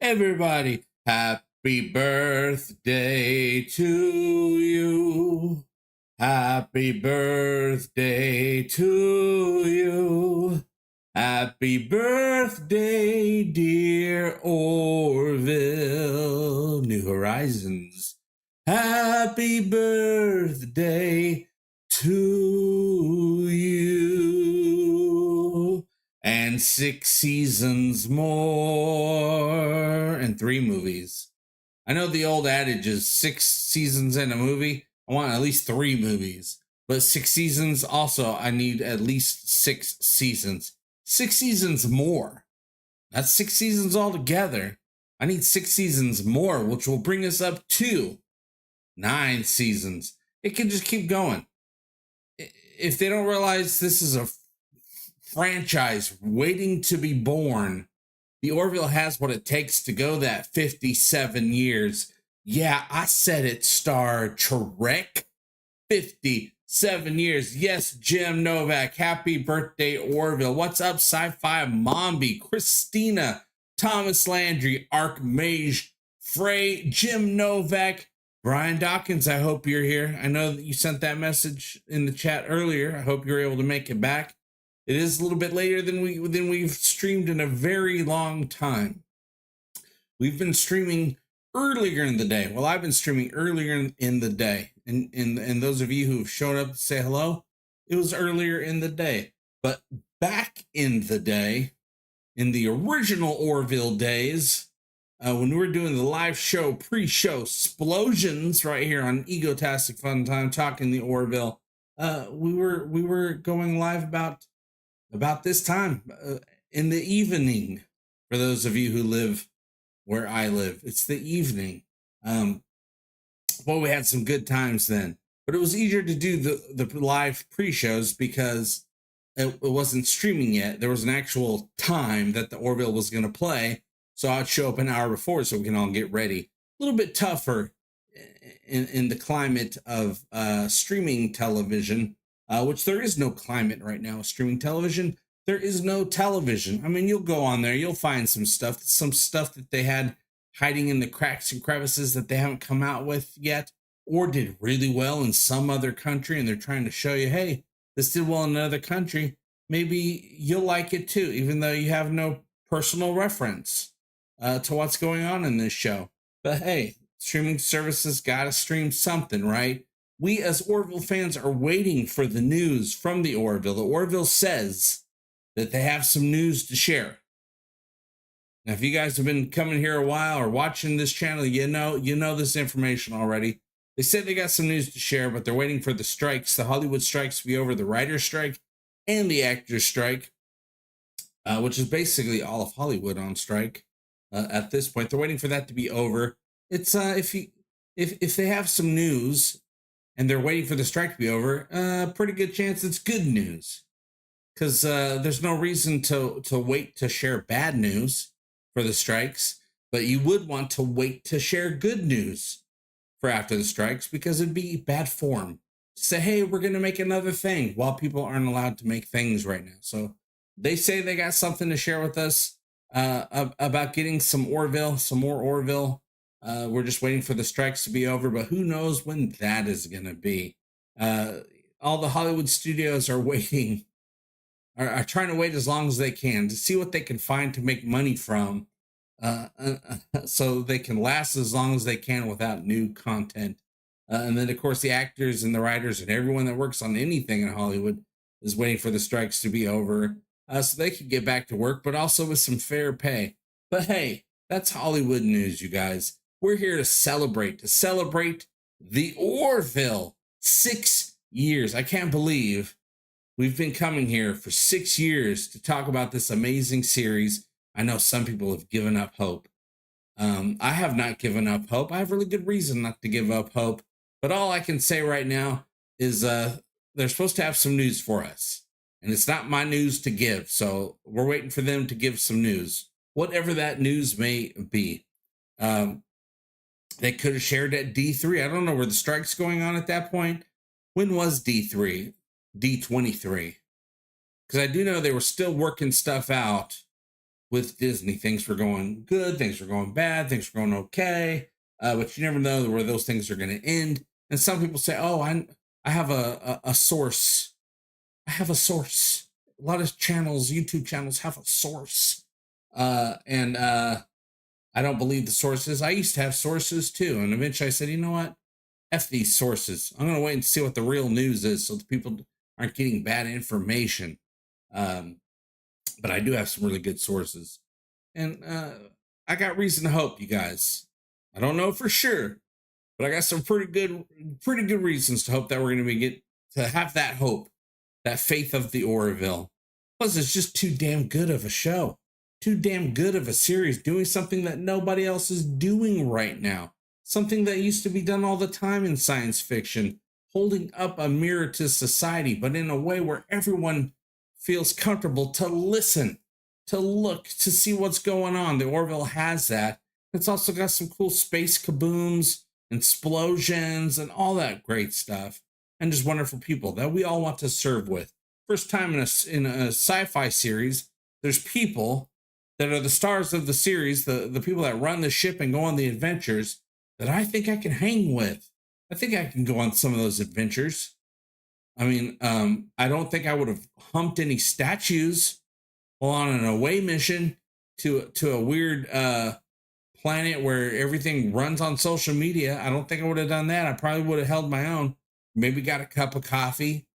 Everybody, happy birthday to you. Happy birthday to you. Happy birthday, dear Orville. New Horizons. Happy birthday to you. And 6 seasons more and 3 movies. I know the old adage is 6 seasons in a movie. I want at least 3 movies. But 6 seasons also, I need at least 6 seasons. 6 seasons more. That's 6 seasons altogether. I need 6 seasons more, which will bring us up to 9 seasons. It can just keep going. If they don't realize this is a franchise waiting to be born, the Orville has what it takes to go that 57 years. Yeah, I said it, Star Trek. 57 years. Yes, Jim Novak. Happy birthday, Orville. What's up, Sci-Fi Mombi, Christina, Thomas Landry, Archmage, Frey, Jim Novak, Brian Dawkins. I hope you're here. I know that you sent that message in the chat earlier. I hope you're able to make it back. It is a little bit later than we've streamed in a very long time. We've been streaming earlier in the day. Well, I've been streaming earlier in the day. And those of you who've shown up to say hello, it was earlier in the day. But back in the day, in the original Orville days, when we were doing the live show, pre-show explosions right here on Egotastic FunTime, talking the Orville, we were going live about this time in the evening. For those of you who live where I live, it's the evening. Well, we had some good times then, but it was easier to do the live pre-shows because it wasn't streaming yet. There was an actual time that the Orville was going to play, so I'd show up an hour before so we can all get ready. A little bit tougher in the climate of streaming television, which there is no climate right now. Streaming television, there is no television. I mean, you'll go on there, you'll find some stuff that they had hiding in the cracks and crevices that they haven't come out with yet, or did really well in some other country, and they're trying to show you, hey, this did well in another country. Maybe you'll like it too, even though you have no personal reference to what's going on in this show. But hey, streaming services gotta stream something, right? We as Orville fans are waiting for the news from the Orville. The Orville says that they have some news to share. Now, if you guys have been coming here a while or watching this channel, you know this information already. They said they got some news to share, but they're waiting for the strikes, the Hollywood strikes to be over, the writer's strike and the actor's strike, which is basically all of Hollywood on strike at this point. They're waiting for that to be over. It's if they have some news and they're waiting for the strike to be over, pretty good chance it's good news, because there's no reason to wait to share bad news for the strikes, but you would want to wait to share good news for after the strikes, because it'd be bad form to say, hey, we're going to make another thing while people aren't allowed to make things right now. So they say they got something to share with us about getting some more Orville. We're just waiting for the strikes to be over, but who knows when that is going to be. All the Hollywood studios are waiting, are trying to wait as long as they can to see what they can find to make money from, so they can last as long as they can without new content. And then, of course, the actors and the writers and everyone that works on anything in Hollywood is waiting for the strikes to be over, so they can get back to work, but also with some fair pay. But hey, that's Hollywood news, you guys. We're here to celebrate the Orville. 6 years. I can't believe we've been coming here for 6 years to talk about this amazing series. I know some people have given up hope. I have not given up hope. I have really good reason not to give up hope. But all I can say right now is they're supposed to have some news for us. And it's not my news to give. So we're waiting for them to give some news, whatever that news may be. They could have shared at D3. I don't know, were the strikes going on at that point? When was D3? D23? Because I do know they were still working stuff out with Disney. Things were going good, things were going bad, things were going okay. But you never know where those things are going to end. And some people say, oh, I have a source. I have a source. A lot of channels, YouTube channels, have a source. And I don't believe the sources. I used to have sources too. And eventually I said, you know what? F these sources. I'm going to wait and see what the real news is so the people aren't getting bad information. But I do have some really good sources. And I got reason to hope, you guys. I don't know for sure, but I got some pretty good reasons to hope that we're going to have that hope, that faith of the Orville. Plus, it's just too damn good of a show. Too damn good of a series, doing something that nobody else is doing right now. Something that used to be done all the time in science fiction, holding up a mirror to society, but in a way where everyone feels comfortable to listen, to look, to see what's going on. The Orville has that. It's also got some cool space kabooms, explosions, and all that great stuff. And just wonderful people that we all want to serve with. First time in a sci-fi series, there's people that are the stars of the series, the people that run the ship and go on the adventures that I think I can hang with. I think I can go on some of those adventures. I mean, I don't think I would have humped any statues while on an away mission to a weird planet where everything runs on social media. I don't think I would have done that. I probably would have held my own. Maybe got a cup of coffee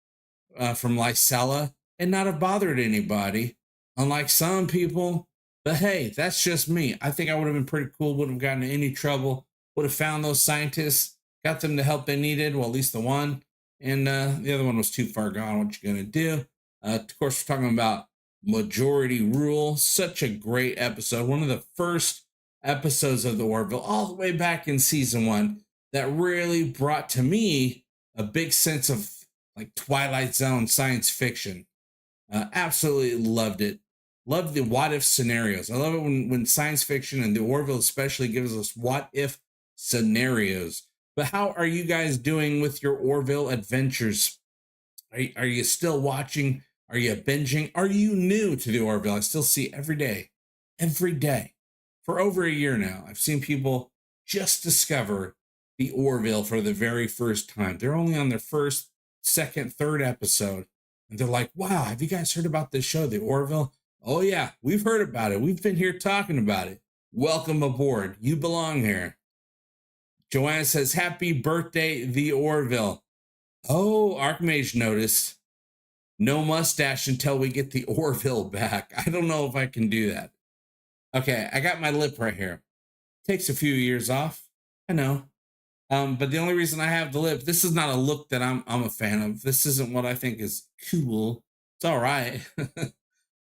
from Lysella and not have bothered anybody, unlike some people. But hey, that's just me. I think I would have been pretty cool, wouldn't have gotten into any trouble, would have found those scientists, got them the help they needed, well, at least the one, and the other one was too far gone. What you gonna do? Of course, we're talking about Majority Rule. Such a great episode. One of the first episodes of the Orville, all the way back in season 1, that really brought to me a big sense of like Twilight Zone science fiction. Absolutely loved it. Love the what if scenarios. I love it when science fiction and the Orville especially gives us what if scenarios. But how are you guys doing with your Orville adventures? Are you still watching? Are you binging? Are you new to the Orville? I still see every day, for over a year now. I've seen people just discover the Orville for the very first time. They're only on their first, second, third episode. And they're like, wow, have you guys heard about this show, the Orville? Oh yeah, we've heard about it. We've been here talking about it. Welcome aboard. You belong here. Joanna says, happy birthday, the Orville. Oh, Archmage noticed. No mustache until we get the Orville back. I don't know if I can do that. Okay, I got my lip right here. Takes a few years off. I know. But the only reason I have the lip, this is not a look that I'm a fan of. This isn't what I think is cool. It's all right.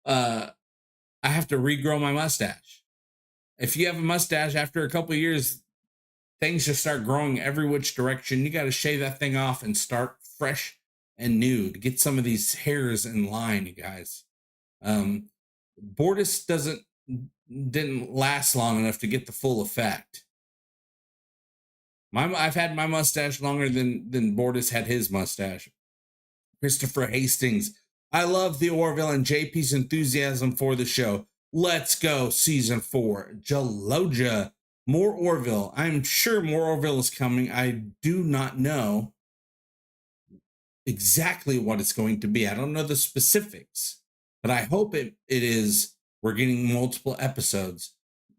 I have to regrow my mustache. If you have a mustache after a couple of years, things just start growing every which direction. You got to shave that thing off and start fresh and new to get some of these hairs in line, you guys. Bortus didn't last long enough to get the full effect. I've had my mustache longer than Bortus had his mustache. Christopher Hastings. I love the Orville and JP's enthusiasm for the show. Let's go, season 4. Jaloja. More Orville. I'm sure more Orville is coming. I do not know exactly what it's going to be. I don't know the specifics, but I hope it is. We're getting multiple episodes,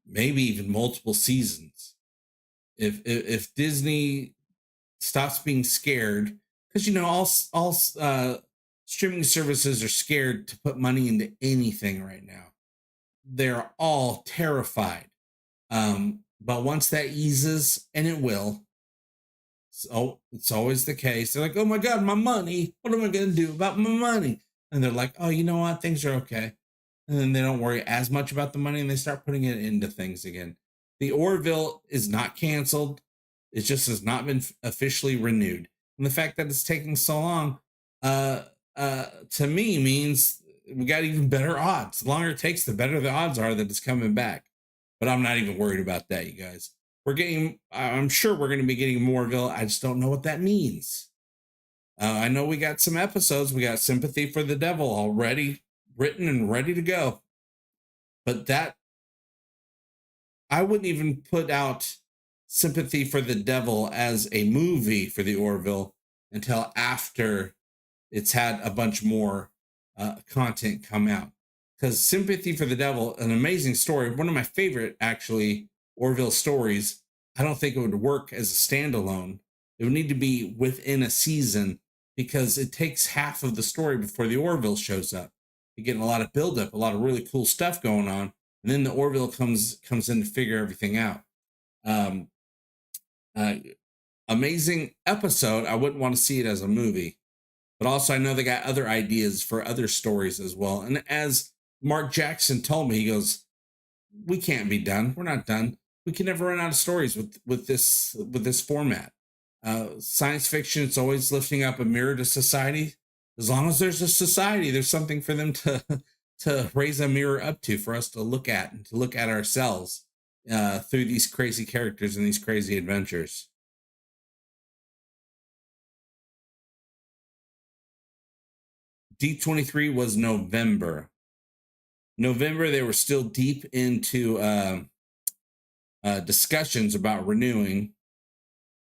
maybe even multiple seasons. If Disney stops being scared, because you know all streaming services are scared to put money into anything right now. They're all terrified. But once that eases, and it will, so it's always the case. They're like, oh my God, my money. What am I going to do about my money? And they're like, oh, you know what? Things are okay. and then they don't worry as much about the money, and they start putting it into things again. The Orville is not canceled. It just has not been officially renewed. And the fact that it's taking so long, to me, means we got even better odds. The longer it takes, the better the odds are that it's coming back. But I'm not even worried about that, you guys. I'm sure we're going to be getting Moreville. I just don't know what that means. I know we got some episodes. We got Sympathy for the Devil already written and ready to go. But that, I wouldn't even put out Sympathy for the Devil as a movie for the Orville until after it's had a bunch more content come out. Because Sympathy for the Devil, an amazing story, one of my favorite, actually, Orville stories. I don't think it would work as a standalone. It would need to be within a season because it takes half of the story before the Orville shows up. You're getting a lot of buildup, a lot of really cool stuff going on, and then the Orville comes in to figure everything out. Amazing episode. I wouldn't want to see it as a movie, but also I know they got other ideas for other stories as well. And as Mark Jackson told me, he goes, "We can't be done. We're not done. We can never run out of stories with this format. Science fiction, it's always lifting up a mirror to society. As long as there's a society, there's something for them to raise a mirror up to, for us to look at and to look at ourselves through these crazy characters and these crazy adventures." D23 was November. They were still deep into discussions about renewing,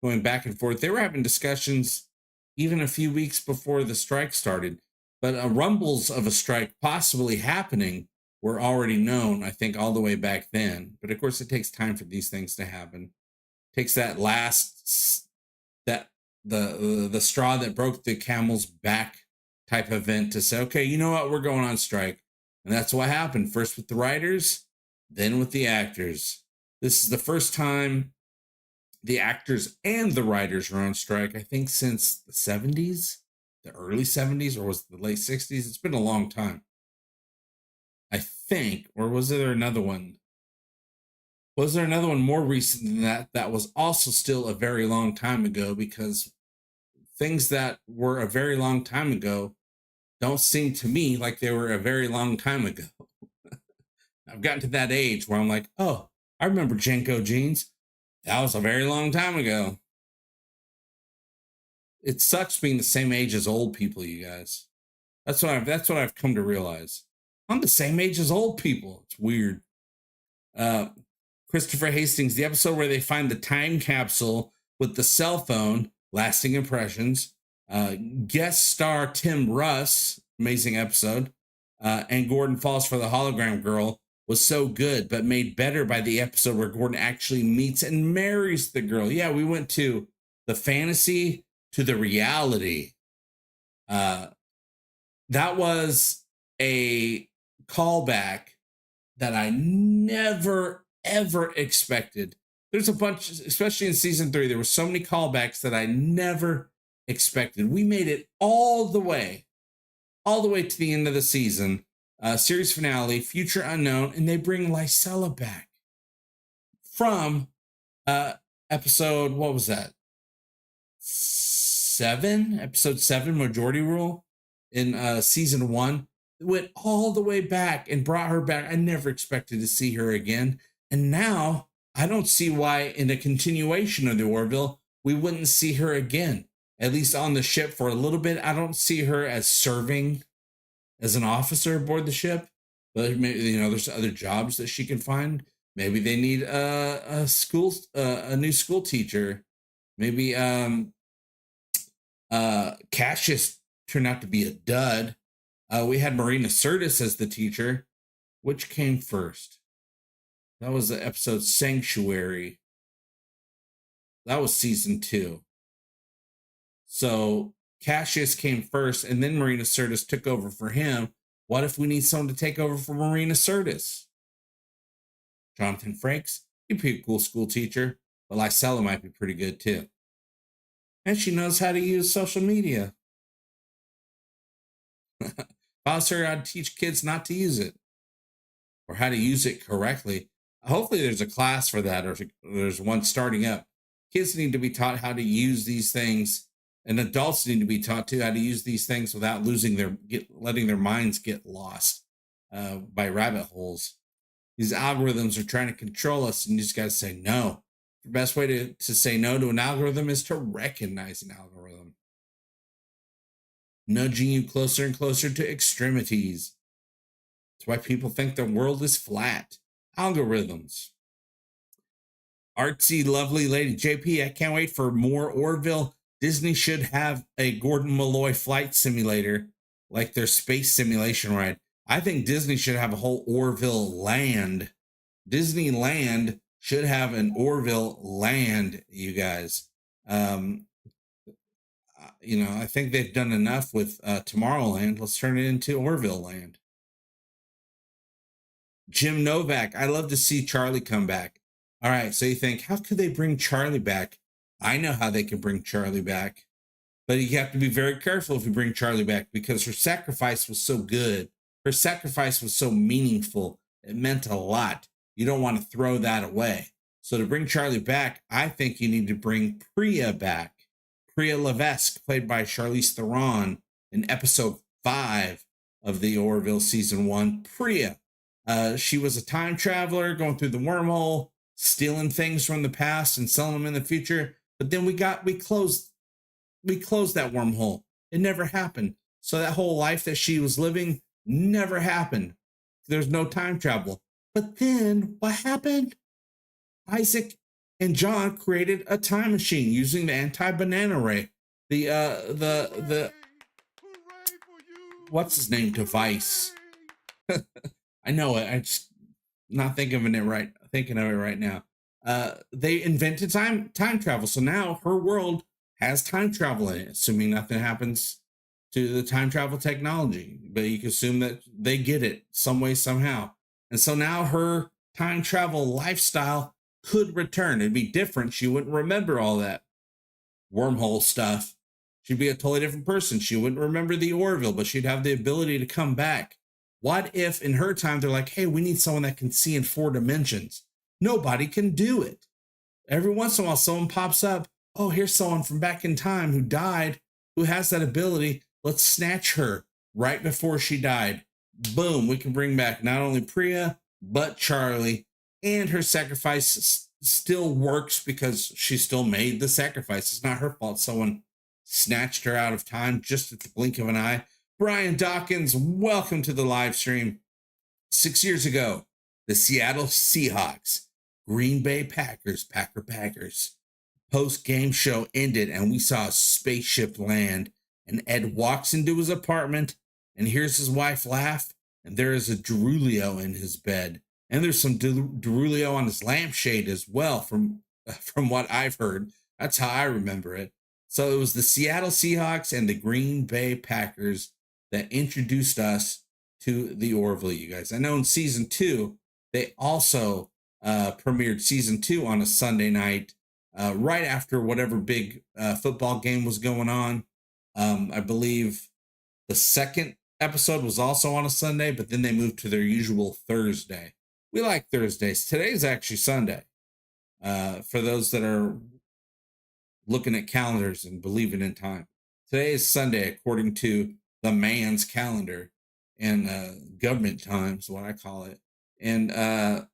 going back and forth. They were having discussions even a few weeks before the strike started, but rumbles of a strike possibly happening were already known, I think, all the way back then. But of course, it takes time for these things to happen. It takes that last, the straw that broke the camel's back type event to say, okay, you know what, we're going on strike. And that's what happened, first with the writers, then with the actors. This is the first time the actors and the writers are on strike, I think, since the 70s, the early 70s, or was it the late 60s? It's been a long time, I think. Or was there another one? Was there another one more recent than that was also still a very long time ago? Because things that were a very long time ago don't seem to me like they were a very long time ago. I've gotten to that age where I'm like, oh, I remember Jenko jeans. That was a very long time ago. It sucks being the same age as old people, you guys. That's what I've come to realize. I'm the same age as old people. It's weird. Christopher Hastings, the episode where they find the time capsule with the cell phone, lasting impressions. Guest star Tim Russ, amazing episode. And Gordon Falls for the Hologram Girl was so good, but made better by the episode where Gordon actually meets and marries the girl. Yeah, we went to the fantasy to the reality. That was a callback that I never, ever expected. There's a bunch, especially in season 3, there were so many callbacks that I never expected. We made it all the way to the end of the season. Series finale, Future Unknown, and they bring Lysella back from episode, what was that? Episode 7, Majority Rule in season 1. Went all the way back and brought her back. I never expected to see her again. And now I don't see why in a continuation of the Orville, we wouldn't see her again, at least on the ship for a little bit. I don't see her as serving as an officer aboard the ship, but maybe, there's other jobs that she can find. Maybe they need a new school teacher. Maybe Cassius turned out to be a dud. We had Marina Sirtis as the teacher. Which came first? That was the episode Sanctuary. That was season 2. So Cassius came first, and then Marina Sirtis took over for him. What if we need someone to take over for Marina Sirtis? Jonathan Frakes, he'd be a cool school teacher, but Lysella might be pretty good too. And she knows how to use social media. If I was her, I'd teach kids not to use it. or how to use it correctly. Hopefully there's a class for that, or there's one starting up. Kids need to be taught how to use these things, and adults need to be taught too how to use these things without letting their minds get lost by rabbit holes. These algorithms are trying to control us, and you just got to say no. The best way to say no to an algorithm is to recognize an algorithm, nudging you closer and closer to extremities. That's why people think the world is flat. Algorithms. Artsy, lovely lady JP, I can't wait for more Orville. Disney should have a Gordon Malloy flight simulator like their space simulation ride. I think Disney should have a whole Orville land. Disneyland should have an Orville land, you guys. I think they've done enough with Tomorrowland. Let's turn it into Orville land. Jim Novak, I love to see Charlie come back. All right, so you think, how could they bring Charlie back? I know how they can bring Charlie back, but you have to be very careful if you bring Charlie back, because her sacrifice was so good. Her sacrifice was so meaningful. It meant a lot. You don't want to throw that away. So to bring Charlie back, I think you need to bring Priya back. Priya Levesque, played by Charlize Theron in episode 5 of the Orville season 1. Priya. She was a time traveler going through the wormhole, stealing things from the past and selling them in the future. But then we closed that wormhole. It never happened. So that whole life that she was living never happened. There's no time travel. But then what happened? Isaac and John created a time machine using the anti-banana ray. The what's his name device? I know it. I just not thinking of it right now. They invented time travel. So now her world has time travel in it, assuming nothing happens to the time travel technology. But you can assume that they get it some way, somehow. And so now her time travel lifestyle could return. It'd be different. She wouldn't remember all that wormhole stuff. She'd be a totally different person. She wouldn't remember the Orville, but she'd have the ability to come back. What if in her time they're like, hey, we need someone that can see in 4 dimensions? Nobody can do it. Every once in a while, someone pops up. Oh, here's someone from back in time who died, who has that ability. Let's snatch her right before she died. Boom, we can bring back not only Priya, but Charlie. And her sacrifice still works because she still made the sacrifice. It's not her fault. Someone snatched her out of time just at the blink of an eye. Brian Dawkins, welcome to the live stream. 6 years ago, the Seattle Seahawks, Green Bay Packers, Packers, post-game show ended and we saw a spaceship land, and Ed walks into his apartment and hears his wife laugh, and there is a Derulio in his bed. And there's some Derulio on his lampshade as well, from what I've heard. That's how I remember it. So it was the Seattle Seahawks and the Green Bay Packers that introduced us to the Orville, you guys. I know in season 2, they also premiered season 2 on a Sunday night, right after whatever big football game was going on. I believe the second episode was also on a Sunday, but then they moved to their usual Thursday. We like Thursdays. Today's actually Sunday. For those that are looking at calendars and believing in time. Today is Sunday, according to the man's calendar and government times, what I call it. And but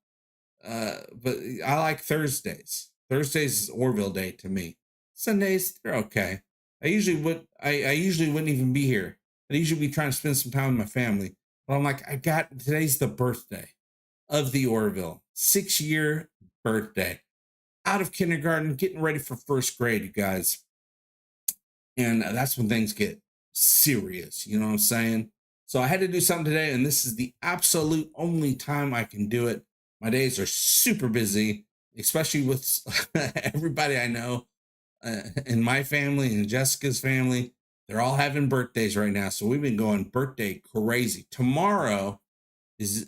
I like Thursdays. Thursdays is Orville Day to me. Sundays, they're okay. I usually wouldn't even be here. I'd usually be trying to spend some time with my family. But I'm like, today's the birthday of the Orville. 6-year birthday. Out of kindergarten, getting ready for first grade, you guys. And that's when things get serious. You know what I'm saying? So I had to do something today, and this is the absolute only time I can do it. My days are super busy, especially with everybody I know in my family and Jessica's family. They're all having birthdays right now. So we've been going birthday crazy. Tomorrow is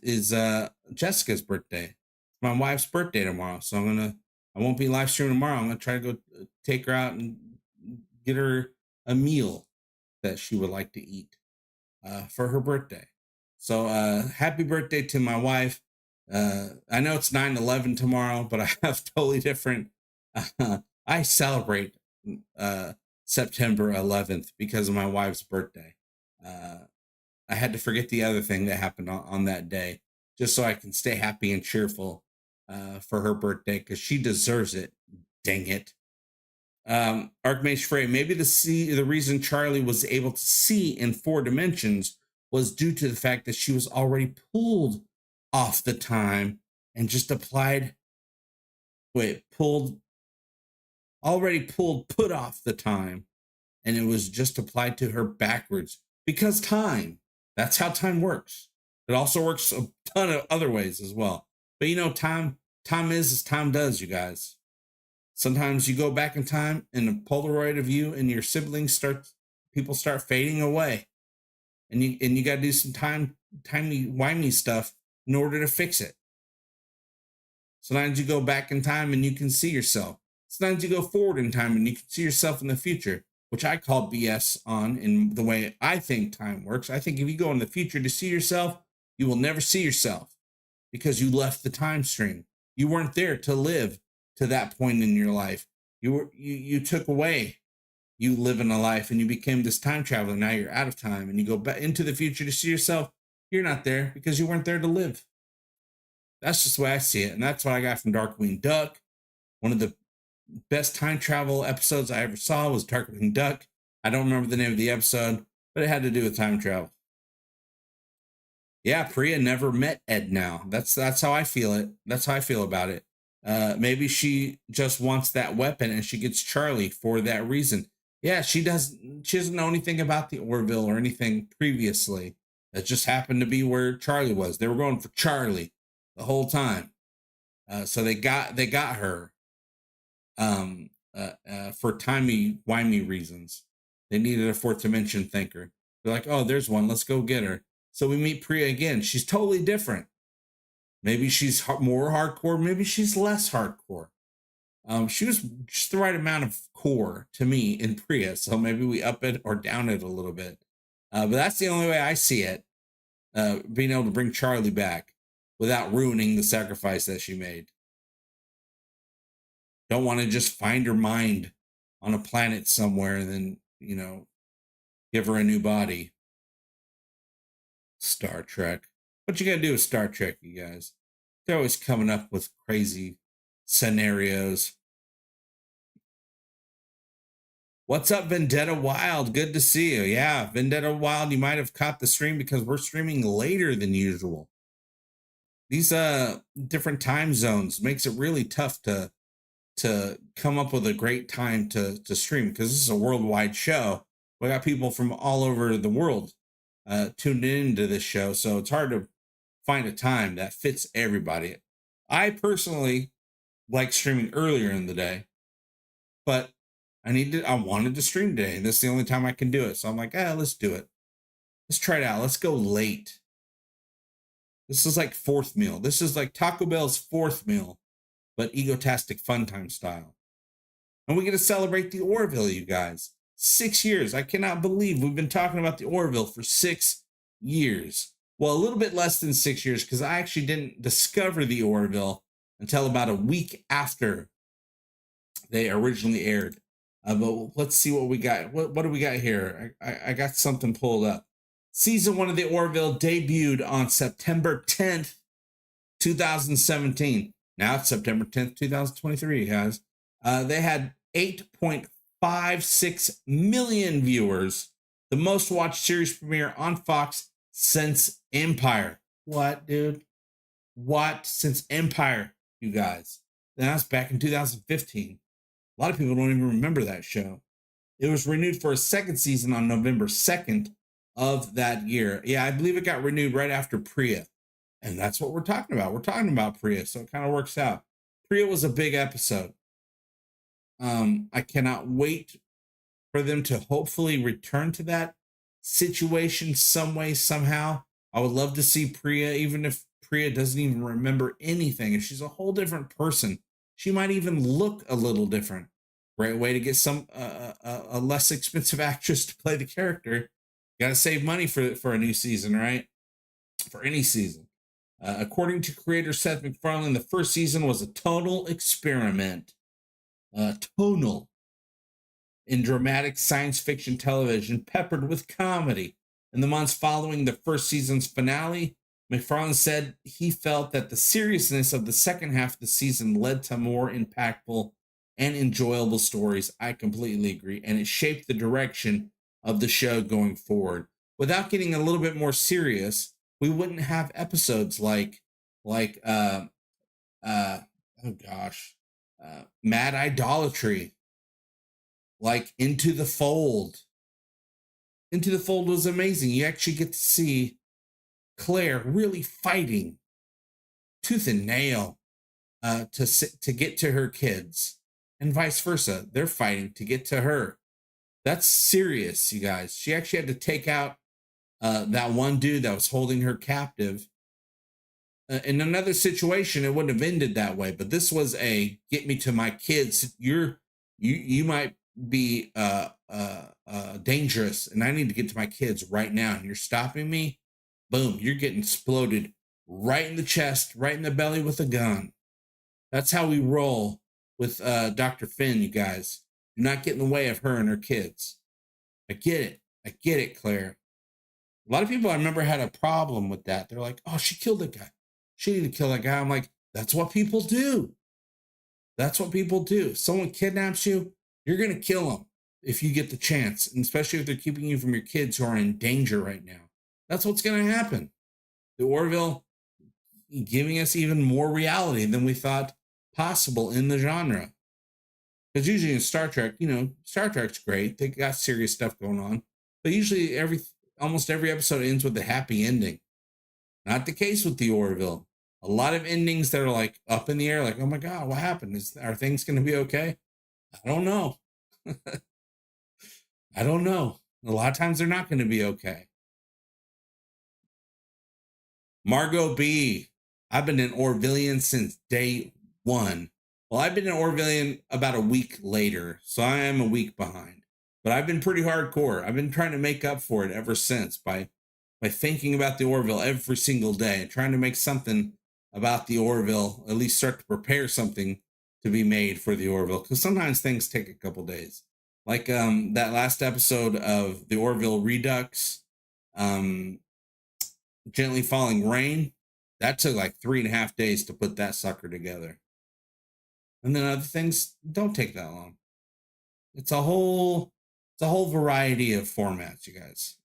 Jessica's birthday. It's my wife's birthday tomorrow. So I won't be live streaming tomorrow. I'm going to try to go take her out and get her a meal that she would like to eat for her birthday. So happy birthday to my wife. I know it's 9/11 tomorrow, but I have totally different. I celebrate September 11th because of my wife's birthday. I had to forget the other thing that happened on that day just so I can stay happy and cheerful for her birthday because she deserves it. Dang it. Archmage Frey, maybe the reason Charlie was able to see in 4 dimensions was due to the fact that she was already pulled off the time and just applied. Put off the time, and it was just applied to her backwards because time. That's how time works. It also works a ton of other ways as well. But time is as time does, you guys. Sometimes you go back in time and a Polaroid of you and your siblings people start fading away. And you got to do some timey-wimey stuff in order to fix it. Sometimes you go back in time and you can see yourself. Sometimes you go forward in time and you can see yourself in the future, which I call BS on in the way I think time works. I think if you go in the future to see yourself, you will never see yourself because you left the time stream. You weren't there to live to that point in your life. You took away you living a life and you became this time traveler. Now you're out of time and you go back into the future to see yourself. You're not there because you weren't there to live. That's just the way I see it. And that's what I got from Darkwing Duck. One of the best time travel episodes I ever saw was Darkwing Duck. I don't remember the name of the episode, but it had to do with time travel. Yeah, Priya never met Ed now. That's how I feel it. That's how I feel about it. Maybe she just wants that weapon and she gets Charlie for that reason. Yeah, she doesn't know anything about the Orville or anything previously. It just happened to be where Charlie was. They were going for Charlie the whole time. So they got her for timey-wimey reasons. They needed a 4th dimension thinker. They're like, oh, there's one. Let's go get her. So we meet Priya again. She's totally different. Maybe she's more hardcore. Maybe she's less hardcore. She was just the right amount of core to me in Priya. So maybe we up it or down it a little bit. But that's the only way I see it. Being able to bring Charlie back without ruining the sacrifice that she made. Don't want to just find her mind on a planet somewhere and then, give her a new body. Star Trek. What you gotta do with Star Trek, you guys? They're always coming up with crazy scenarios. What's up, Vendetta Wild? Good to see you. Yeah, Vendetta Wild, you might have caught the stream because we're streaming later than usual. These different time zones makes it really tough to come up with a great time to stream because this is a worldwide show. We got people from all over the world tuned into this show, so it's hard to find a time that fits everybody. I personally like streaming earlier in the day, but I wanted to stream today. This is the only time I can do it. So I'm like, let's do it. Let's try it out. Let's go late. This is like 4th meal. This is like Taco Bell's 4th meal, but Egotastic FunTime style. And we get to celebrate the Orville, you guys. 6 years. I cannot believe we've been talking about the Orville for 6 years. Well, a little bit less than 6 years because I actually didn't discover the Orville until about a week after they originally aired. But let's see what we got. What do we got here? I got something pulled up. Season 1 of the Orville debuted on September 10th, 2017. Now it's September 10th, 2023, guys. They had 8.56 million viewers. The most watched series premiere on Fox since Empire. What, dude? What? Since Empire, you guys. That's back in 2015. A lot of people don't even remember that show. It was renewed for a 2nd season on November 2nd of that year. Yeah, I believe it got renewed right after Priya. And that's what we're talking about. We're talking about Priya, so it kind of works out. Priya was a big episode. I cannot wait for them to hopefully return to that situation some way, somehow. I would love to see Priya, even if Priya doesn't even remember anything. If she's a whole different person, she might even look a little different. Great way to get a less expensive actress to play the character. Got to save money for a new season, right? For any season. According to creator Seth MacFarlane, the first season was a total experiment. Tonal in dramatic science fiction television, peppered with comedy. In the months following the first season's finale, MacFarlane said he felt that the seriousness of the second half of the season led to more impactful and enjoyable stories. I completely agree. And it shaped the direction of the show going forward. Without getting a little bit more serious, we wouldn't have episodes like oh gosh, Mad Idolatry, like Into the Fold. Into the Fold was amazing. You actually get to see Claire really fighting tooth and nail to get to her kids, and vice versa. They're fighting to get to her. That's serious, you guys. She actually had to take out that one dude that was holding her captive. In another situation, it wouldn't have ended that way, but this was a get me to my kids. You might be dangerous, and I need to get to my kids right now, and you're stopping me. Boom, you're getting exploded right in the chest, right in the belly with a gun. That's how we roll with Dr. Finn, you guys. Do not get in the way of her and her kids. I get it, Claire. A lot of people I remember had a problem with that. They're like, oh, she killed that guy. She didn't kill that guy. I'm like, that's what people do. That's what people do. Someone kidnaps you, you're going to kill them if you get the chance, and especially if they're keeping you from your kids who are in danger right now. That's what's going to happen. The Orville giving us even more reality than we thought possible in the genre. Because usually in Star Trek, Star Trek's great. They got serious stuff going on. But usually almost every episode ends with a happy ending. Not the case with the Orville. A lot of endings that are like up in the air, like, oh my God, what happened? Are things going to be okay? I don't know. I don't know. A lot of times they're not going to be okay. Margot B. I've been an Orvillian since day one. Well, I've been an Orvillian about a week later, so I am a week behind. But I've been pretty hardcore. I've been trying to make up for it ever since by thinking about the Orville every single day and trying to make something about the Orville, at least start to prepare something to be made for the Orville. Because sometimes things take a couple days. Like that last episode of the Orville Redux, Gently Falling Rain, that took like 3.5 days to put that sucker together. And then other things don't take that long. It's a whole variety of formats, you guys.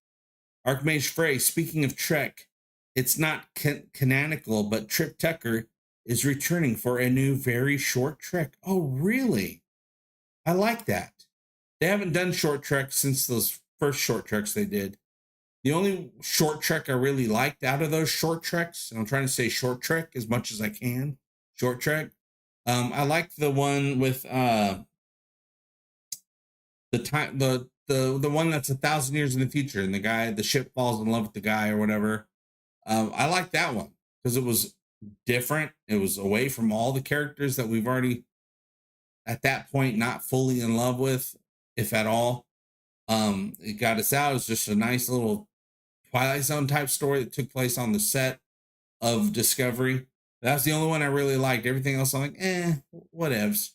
Archmage Frey, speaking of Trek, it's not canonical, but Trip Tucker is returning for a new very short Trek. Oh, really? I like that. They haven't done short Treks since those first short Treks they did. The only short Trek I really liked out of those short Treks, and I'm trying to say short Trek as much as I can, short Trek. I liked the one with the one that's 1,000 years in the future, and the ship falls in love with the guy or whatever. I like that one because it was different. It was away from all the characters that we've already at that point not fully in love with, if at all. It got us out. It was just a nice little Twilight Zone type story that took place on the set of Discovery. That's the only one I really liked. Everything else I'm like, whatevs.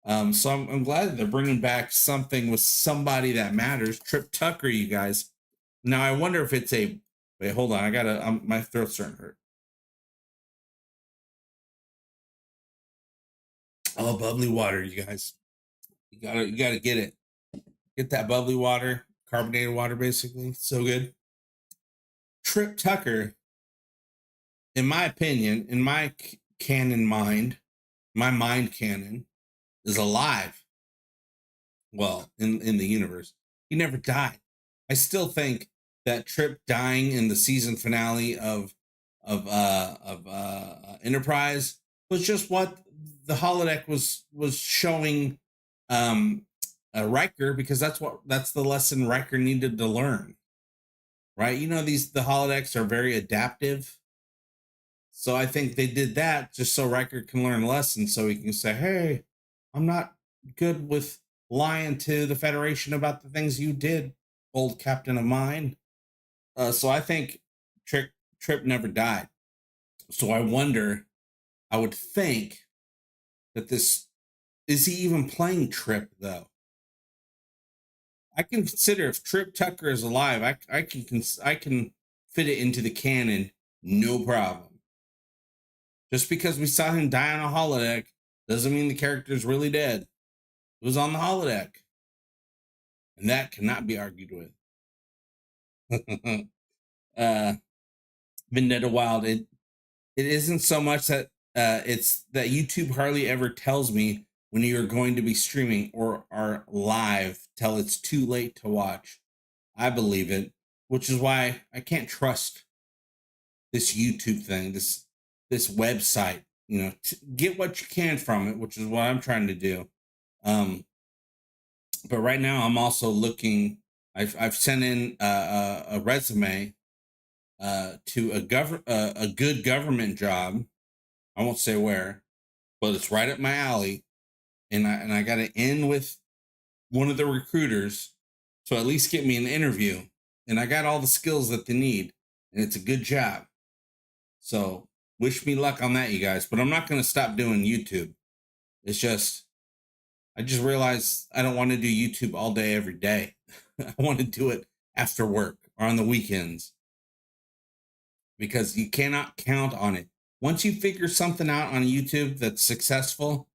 So I'm glad that they're bringing back something with somebody that matters. Trip Tucker, you guys. Now I wonder if it's a. Wait, hold on. My throat's starting to hurt. Oh, bubbly water, you guys. You gotta get it. Get that bubbly water, carbonated water, basically. So good. Trip Tucker, in my opinion, in my canon mind, my mind canon, is alive. Well, in the universe, he never died. I still think that Trip dying in the season finale of Enterprise was just what the holodeck was showing Riker, because that's the lesson Riker needed to learn, right? The holodecks are very adaptive, so I think they did that just so Riker can learn a lesson, so he can say, "Hey, I'm not good with lying to the Federation about the things you did, old captain of mine." So I think Trip never died. So I wonder, I would think that this, is he even playing Trip though? I can consider if Trip Tucker is alive, I can fit it into the canon, no problem. Just because we saw him die on a holodeck doesn't mean the character's really dead. It was on the holodeck, and that cannot be argued with. Vendetta Wild. It isn't so much that it's that YouTube hardly ever tells me when you're going to be streaming or are live till it's too late to watch. I believe it, which is why I can't trust this YouTube thing, this website. You know, get what you can from it, which is what I'm trying to do. But right now, I'm also looking. I've sent in a resume to a good government job. I won't say where, but it's right up my alley, and I got to end with one of the recruiters to at least get me an interview. And I got all the skills that they need, and it's a good job. So wish me luck on that, you guys. But I'm not going to stop doing YouTube. It's just, I just realized I don't want to do YouTube all day, every day. I want to do it after work or on the weekends, because you cannot count on it. Once you figure something out on YouTube that's successful,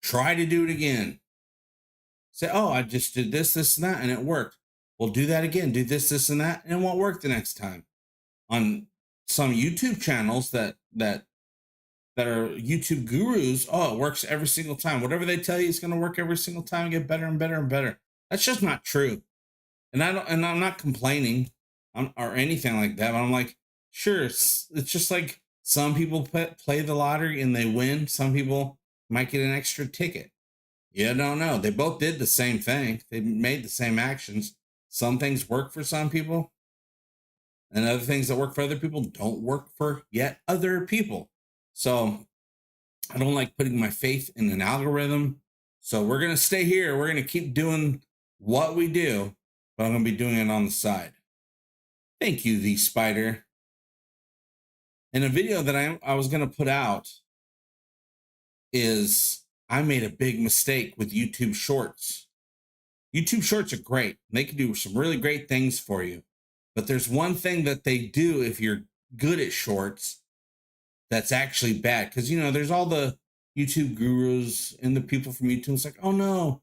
try to do it again. Say, oh, I just did this, and that, and it worked. Well, do that again. Do this, and that, and it won't work the next time. On some YouTube channels that are YouTube gurus, oh, it works every single time. Whatever they tell you is going to work every single time, get better and better and better. That's just not true. And I'm not complaining or anything like that. But I'm like, sure, it's just like some people play the lottery and they win. Some people might get an extra ticket. You don't know. They both did the same thing. They made the same actions. Some things work for some people, and other things that work for other people don't work for yet other people. So I don't like putting my faith in an algorithm. So we're going to stay here. We're going to keep doing what we do, but I'm going to be doing it on the side. Thank you, The Spider. And a video that I was going to put out is I made a big mistake with YouTube Shorts. YouTube Shorts are great. They can do some really great things for you. But there's one thing that they do if you're good at Shorts that's actually bad. Because, you know, there's all the YouTube gurus and the people from YouTube. It's like, oh, no,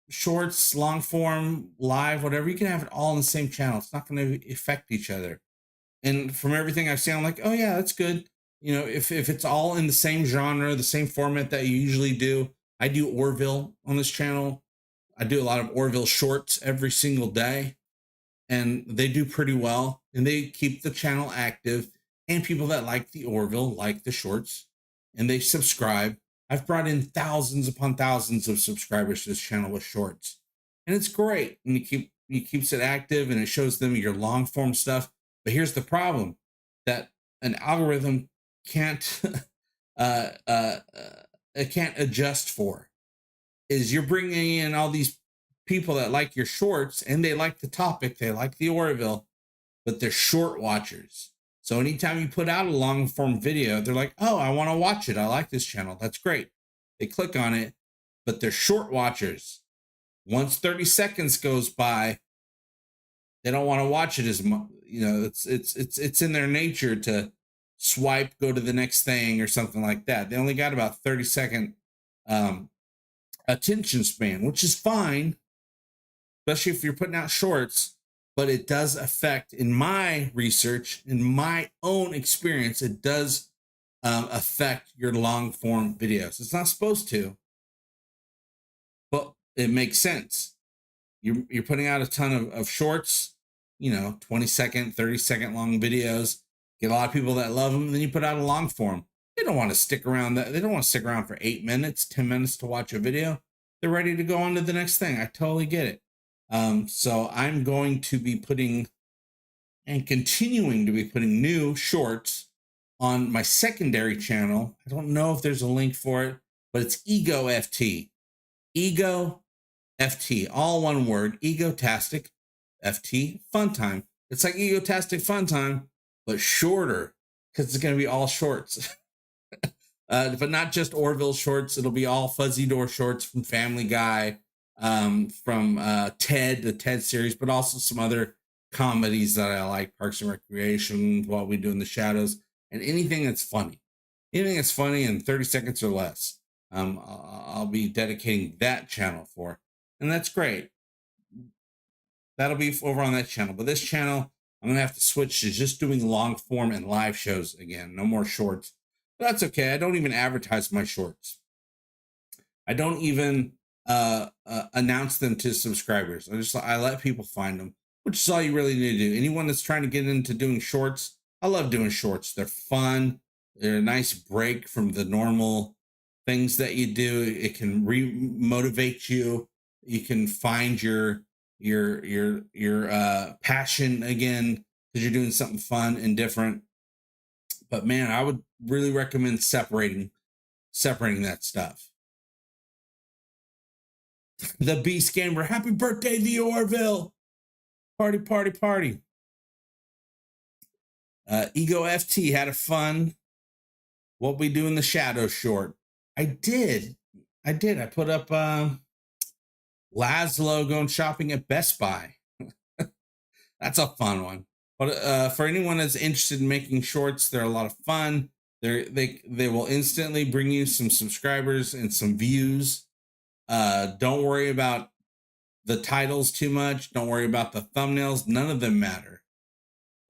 Shorts, long form, live, whatever. You can have it all in the same channel. It's not going to affect each other. And from everything I've seen, I'm like, oh, yeah, that's good. You know, if it's all in the same genre, the same format that you usually do. I do Orville on this channel. I do a lot of Orville shorts every single day, and they do pretty well, and they keep the channel active, and people that like the Orville like the shorts, and they subscribe. I've brought in thousands upon thousands of subscribers to this channel with shorts, and it's great. And it keeps it active, and it shows them your long form stuff. But here's the problem that an algorithm can't it can't adjust for, is you're bringing in all these people that like your shorts, and they like the topic, they like the Orville, but they're short watchers. So anytime you put out a long form video, they're like, oh, I want to watch it. I like this channel. That's great. They click on it, but they're short watchers. Once 30 seconds goes by, they don't want to watch it as much. You know, it's in their nature to swipe, go to the next thing or something like that. They only got about 30-second attention span, which is fine, especially if you're putting out shorts. But it does affect, in my research, in my own experience, it does affect your long form videos. It's not supposed to, but it makes sense. You're putting out a ton of shorts, you know, 20-second, 30-second long videos. Get a lot of people that love them. And then you put out a long form. They don't want to stick around. They don't want to stick around for 8 minutes, 10 minutes to watch a video. They're ready to go on to the next thing. I totally get it. So I'm going to be putting and continuing to be putting new shorts on my secondary channel. I don't know if there's a link for it, but it's Ego FT. Ego FT, all one word, Egotastic FT FunTime. It's like Egotastic FunTime, but shorter. because it's going to be all shorts. But not just Orville shorts. It'll be all Fuzzy Door shorts from Family Guy, from Ted, the Ted series, but also some other comedies that I like, Parks and Recreation, What We Do in the Shadows, and anything that's funny. Anything that's funny in 30 seconds or less. I'll be dedicating that channel for. And that's great. That'll be over on that channel. But this channel, I'm going to have to switch to just doing long form and live shows again. No more shorts. But that's okay. I don't even advertise my shorts. I don't even announce them to subscribers. I let people find them, which is all you really need to do. Anyone that's trying to get into doing shorts, I love doing shorts. They're fun. They're a nice break from the normal things that you do. It can motivate you. You can find your passion again because you're doing something fun and different. But man, I would really recommend separating that stuff. The Beast Gamer, happy birthday, the Orville! Party, party, party. Ego FT had a fun What We Do in the Shadows short. I did. I put up Laszlo going shopping at Best Buy. That's a fun one. But for anyone that's interested in making shorts, they're a lot of fun. They will instantly bring you some subscribers and some views. Don't worry about the titles too much. Don't worry about the thumbnails. None of them matter.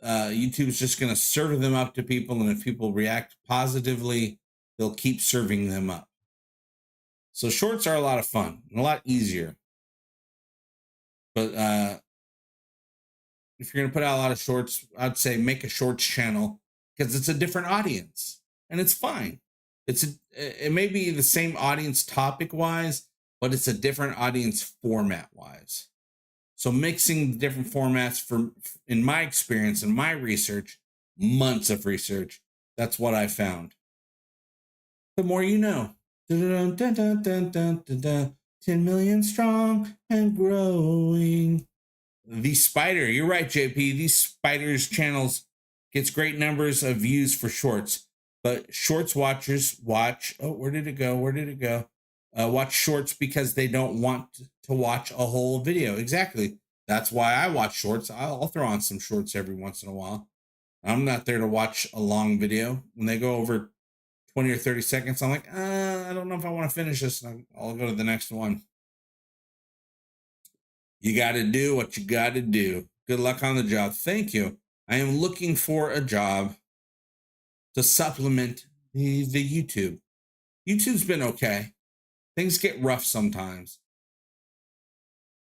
YouTube's just going to serve them up to people, and if people react positively, they'll keep serving them up. So shorts are a lot of fun and a lot easier. But if you're going to put out a lot of shorts, I'd say make a shorts channel because it's a different audience and it's fine. It may be the same audience topic wise, but it's a different audience format wise. So mixing different formats in my experience and my research, months of research, that's what I found. The more you know. 10 million strong and growing. The Spider, you're right, JP. These Spiders channels gets great numbers of views for shorts, but shorts watchers watch. Oh, where did it go? Watch shorts because they don't want to watch a whole video. Exactly. That's why I watch shorts. I'll throw on some shorts every once in a while. I'm not there to watch a long video. When they go over 20 or 30 seconds, I'm like, I don't know if I want to finish this. I'll go to the next one. You got to do what you got to do. Good luck on the job. Thank you. I am looking for a job to supplement the YouTube. YouTube's been okay. Things get rough sometimes.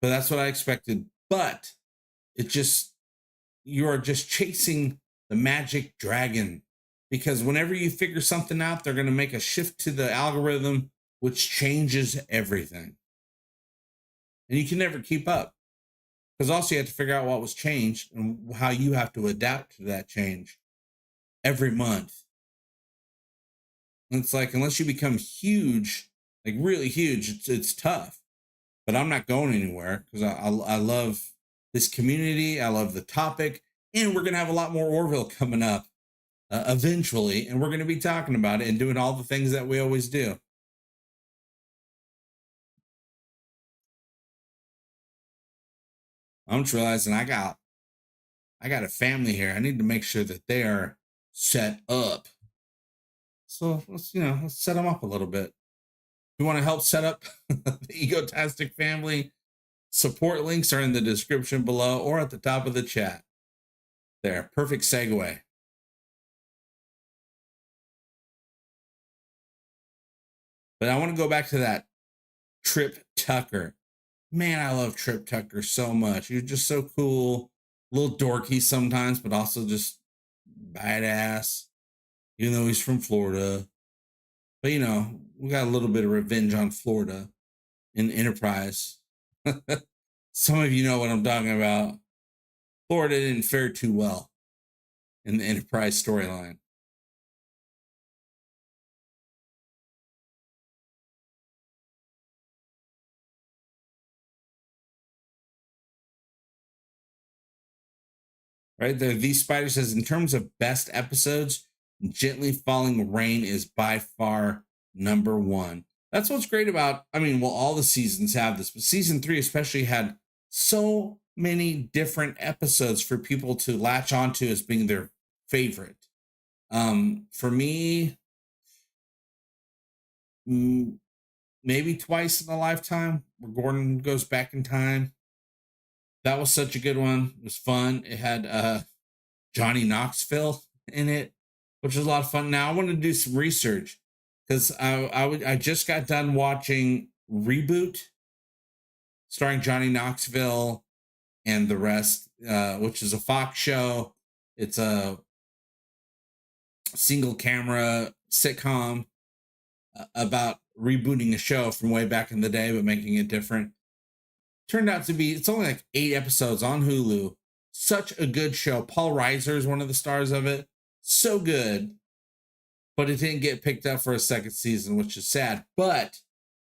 But that's what I expected. But you are just chasing the magic dragon. Because whenever you figure something out, they're going to make a shift to the algorithm, which changes everything. And you can never keep up. Because also you have to figure out what was changed and how you have to adapt to that change every month. And it's like, unless you become huge, like really huge, it's tough. But I'm not going anywhere because I love this community. I love the topic. And we're going to have a lot more Orville coming up eventually. And we're going to be talking about it and doing all the things that we always do. I'm just realizing I got a family here. I need to make sure that they are set up. So let's set them up a little bit. If you want to help set up the Egotastic family, support links are in the description below or at the top of the chat. There, perfect segue. But I want to go back to that Trip Tucker. Man, I love Trip Tucker so much. He's just so cool. A little dorky sometimes, but also just badass. Even though he's from Florida. But, we got a little bit of revenge on Florida in Enterprise. Some of you know what I'm talking about. Florida didn't fare too well in the Enterprise storyline. Right there, these Spider says, in terms of best episodes, Gently Falling Rain is by far number one. That's what's great about, all the seasons have this, but season 3 especially had so many different episodes for people to latch onto as being their favorite. For me, maybe Twice in a Lifetime, where Gordon goes back in time. That was such a good one. It was fun. It had Johnny Knoxville in it, which was a lot of fun. Now I want to do some research because I just got done watching Reboot, starring Johnny Knoxville and the rest, which is a Fox show. It's a single camera sitcom about rebooting a show from way back in the day, but making it different. Turned out to be, it's only like 8 episodes on Hulu. Such a good show. Paul Reiser is one of the stars of it. So good. But it didn't get picked up for a second season, which is sad. But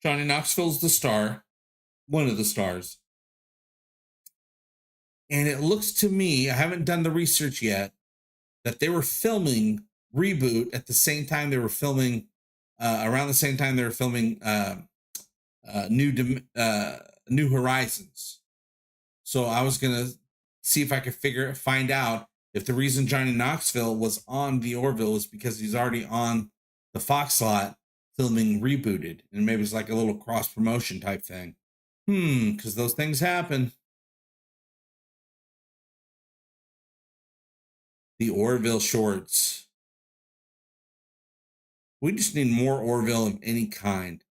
Johnny Knoxville's the star, one of the stars. And it looks to me, I haven't done the research yet, that they were filming Reboot at the same time they were filming, around the same time they were filming New Horizons. So I was going to see if I could find out if the reason Johnny Knoxville was on the Orville is because he's already on the Fox slot filming Rebooted, and maybe it's like a little cross promotion type thing. Because those things happen. The Orville shorts. We just need more Orville of any kind.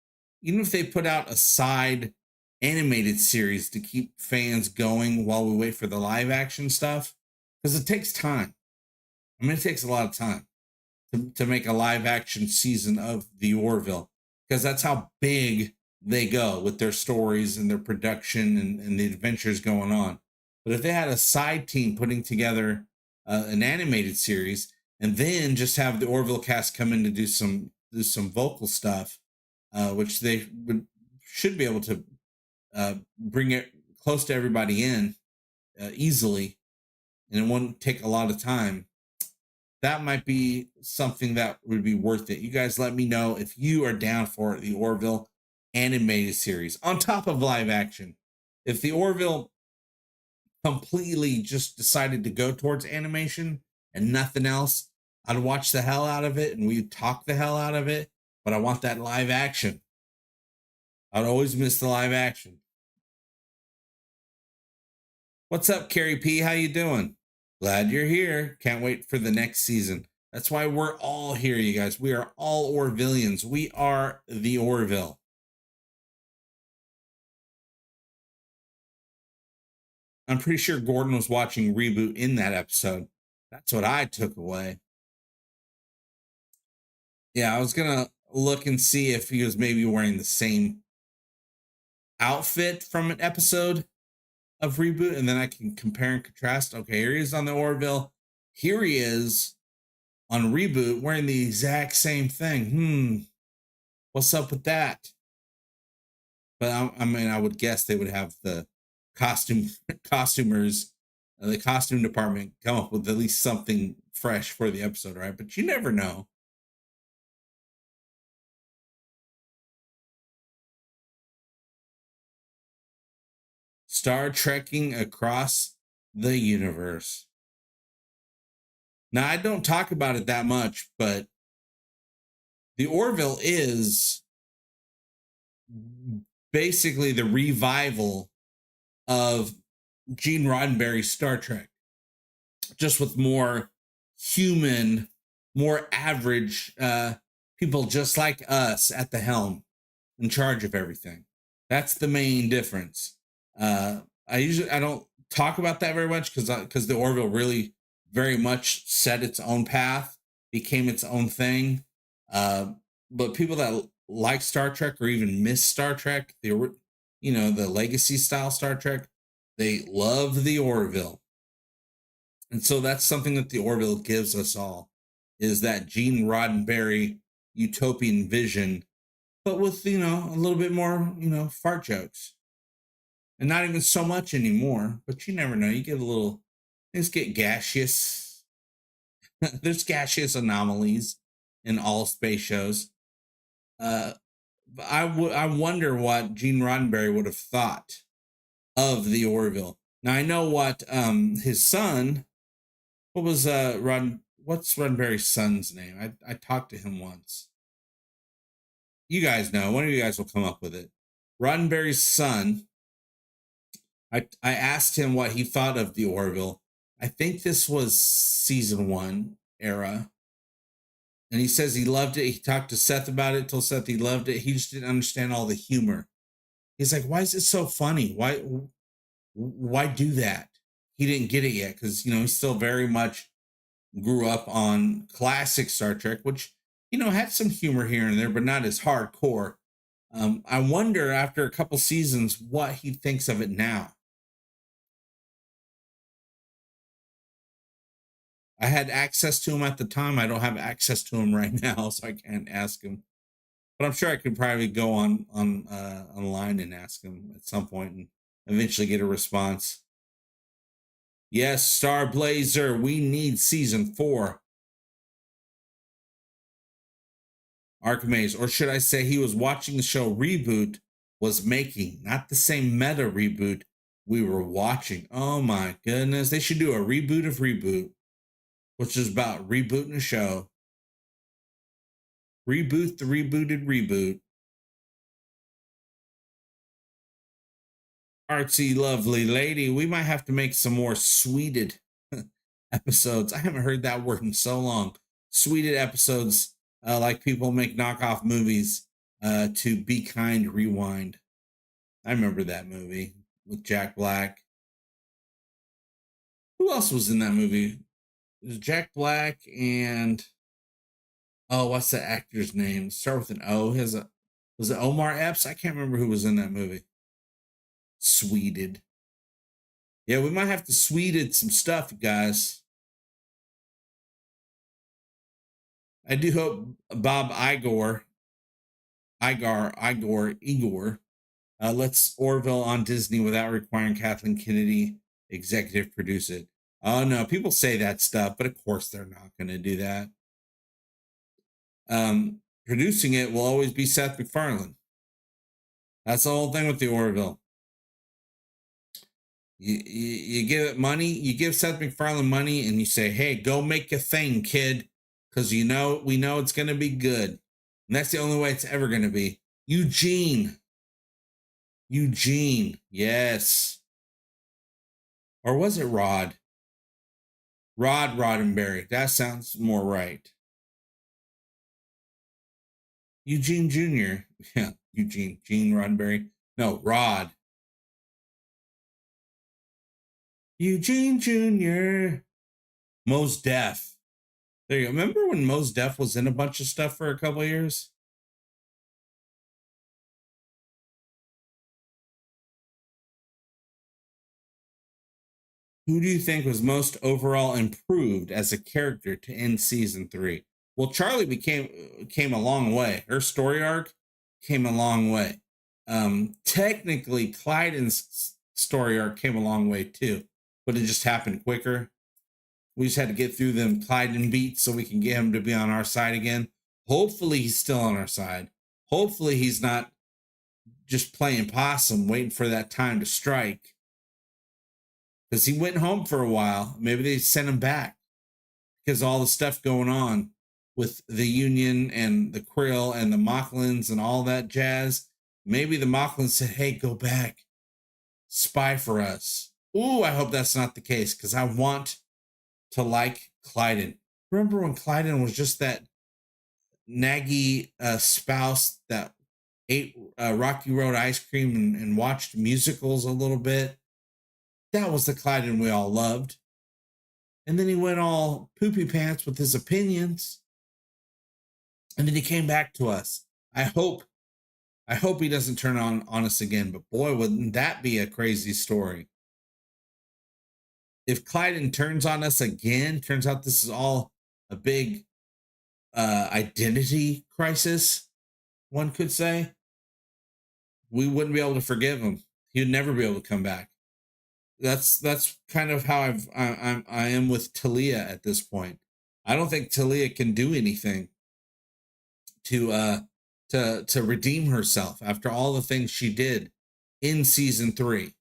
Even if they put out a side animated series to keep fans going while we wait for the live action stuff, because it takes time. It takes a lot of time to make a live action season of the Orville, because that's how big they go with their stories and their production and the adventures going on. But if they had a side team putting together an animated series, and then just have the Orville cast come in to do some vocal stuff, which they should be able to bring it close to everybody in easily, and it won't take a lot of time. That might be something that would be worth it. You guys let me know if you are down for the Orville animated series on top of live action. If the Orville completely just decided to go towards animation and nothing else, I'd watch the hell out of it and we'd talk the hell out of it, but I want that live action. I'd always miss the live action. What's up, Carrie P? How you doing? Glad you're here. Can't wait for the next season. That's why we're all here, you guys. We are all Orvillians. We are the Orville. I'm pretty sure Gordon was watching Reboot in that episode. That's what I took away. Yeah, I was going to look and see if he was maybe wearing the same outfit from an episode of Reboot, and then I can compare and contrast. Okay, here he is on the Orville. Here he is on Reboot wearing the exact same thing. What's up with that? But I would guess they would have the costumers, the costume department come up with at least something fresh for the episode, right? But you never know. Star Trekking across the universe. Now, I don't talk about it that much, but the Orville is basically the revival of Gene Roddenberry's Star Trek, just with more human, more average people just like us at the helm, in charge of everything. That's the main difference. I don't talk about that very much because the Orville really very much set its own path, became its own thing. But people that like Star Trek or even miss Star Trek, the legacy style Star Trek, they love the Orville. And so that's something that the Orville gives us all, is that Gene Roddenberry utopian vision, but with, a little bit more, fart jokes. And not even so much anymore, but you never know. You get things get gaseous. There's gaseous anomalies in all space shows. I wonder what Gene Roddenberry would have thought of the Orville. Now I know what his son. What was What's Roddenberry's son's name? I talked to him once. You guys know. One of you guys will come up with it. Roddenberry's son. I asked him what he thought of the Orville. I think this was season 1 era. And he says he loved it. He talked to Seth about it, told Seth he loved it. He just didn't understand all the humor. He's like, why is it so funny? Why do that? He didn't get it yet because, he still very much grew up on classic Star Trek, which, had some humor here and there, but not as hardcore. I wonder after a couple seasons what he thinks of it now. I had access to him at the time. I don't have access to him right now, so I can't ask him. But I'm sure I could probably go online and ask him at some point and eventually get a response. Yes, Star Blazer, we need season 4. Archimedes, or should I say he was watching the show Reboot was making, not the same meta reboot we were watching. Oh my goodness. They should do a reboot of Reboot, which is about rebooting a show. Reboot the rebooted reboot. Artsy lovely lady, we might have to make some more sweeted episodes. I haven't heard that word in so long. Sweeted episodes, like people make knockoff movies to Be Kind Rewind. I remember that movie with Jack Black. Who else was in that movie? It was Jack Black and what's the actor's name? Start with an O. Was it Omar Epps? I can't remember who was in that movie. Sweeted. Yeah, we might have to sweeted some stuff, guys. I do hope Bob Igor lets Orville on Disney without requiring Kathleen Kennedy executive produce it. Oh no, people say that stuff, but of course they're not going to do that. Producing it will always be Seth MacFarlane. That's the whole thing with the Orville. You give it money, you give Seth MacFarlane money, and you say, "Hey, go make a thing, kid," because we know it's going to be good, and that's the only way it's ever going to be. Eugene, yes, or was it Rod? Rod Roddenberry. That sounds more right. Eugene Jr. Yeah, Gene Roddenberry. No, Rod. Eugene Jr. Mos Def. There you go. Remember when Mos Def was in a bunch of stuff for a couple of years? Who do you think was most overall improved as a character to end season 3? Well, Charlie came a long way. Her story arc came a long way. Technically, Clyden's story arc came a long way too, but it just happened quicker. We just had to get through them Clyden beats so we can get him to be on our side again. Hopefully he's still on our side. Hopefully he's not just playing possum, waiting for that time to strike. Because he went home for a while. Maybe they sent him back because all the stuff going on with the Union and the Krill and the Mocklins and all that jazz. Maybe the Mocklins said, "Hey, go back. Spy for us." Ooh, I hope that's not the case because I want to like Clyden. Remember when Clyden was just that naggy spouse that ate Rocky Road ice cream and watched musicals a little bit? That was the Clyden we all loved. And then he went all poopy pants with his opinions. And then he came back to us. I hope he doesn't turn on us again. But boy, wouldn't that be a crazy story. If Clyden turns on us again, turns out this is all a big identity crisis, one could say, we wouldn't be able to forgive him. He would never be able to come back. That's kind of how I am with Talia at this point. I don't think Talia can do anything to redeem herself after all the things she did in season 3.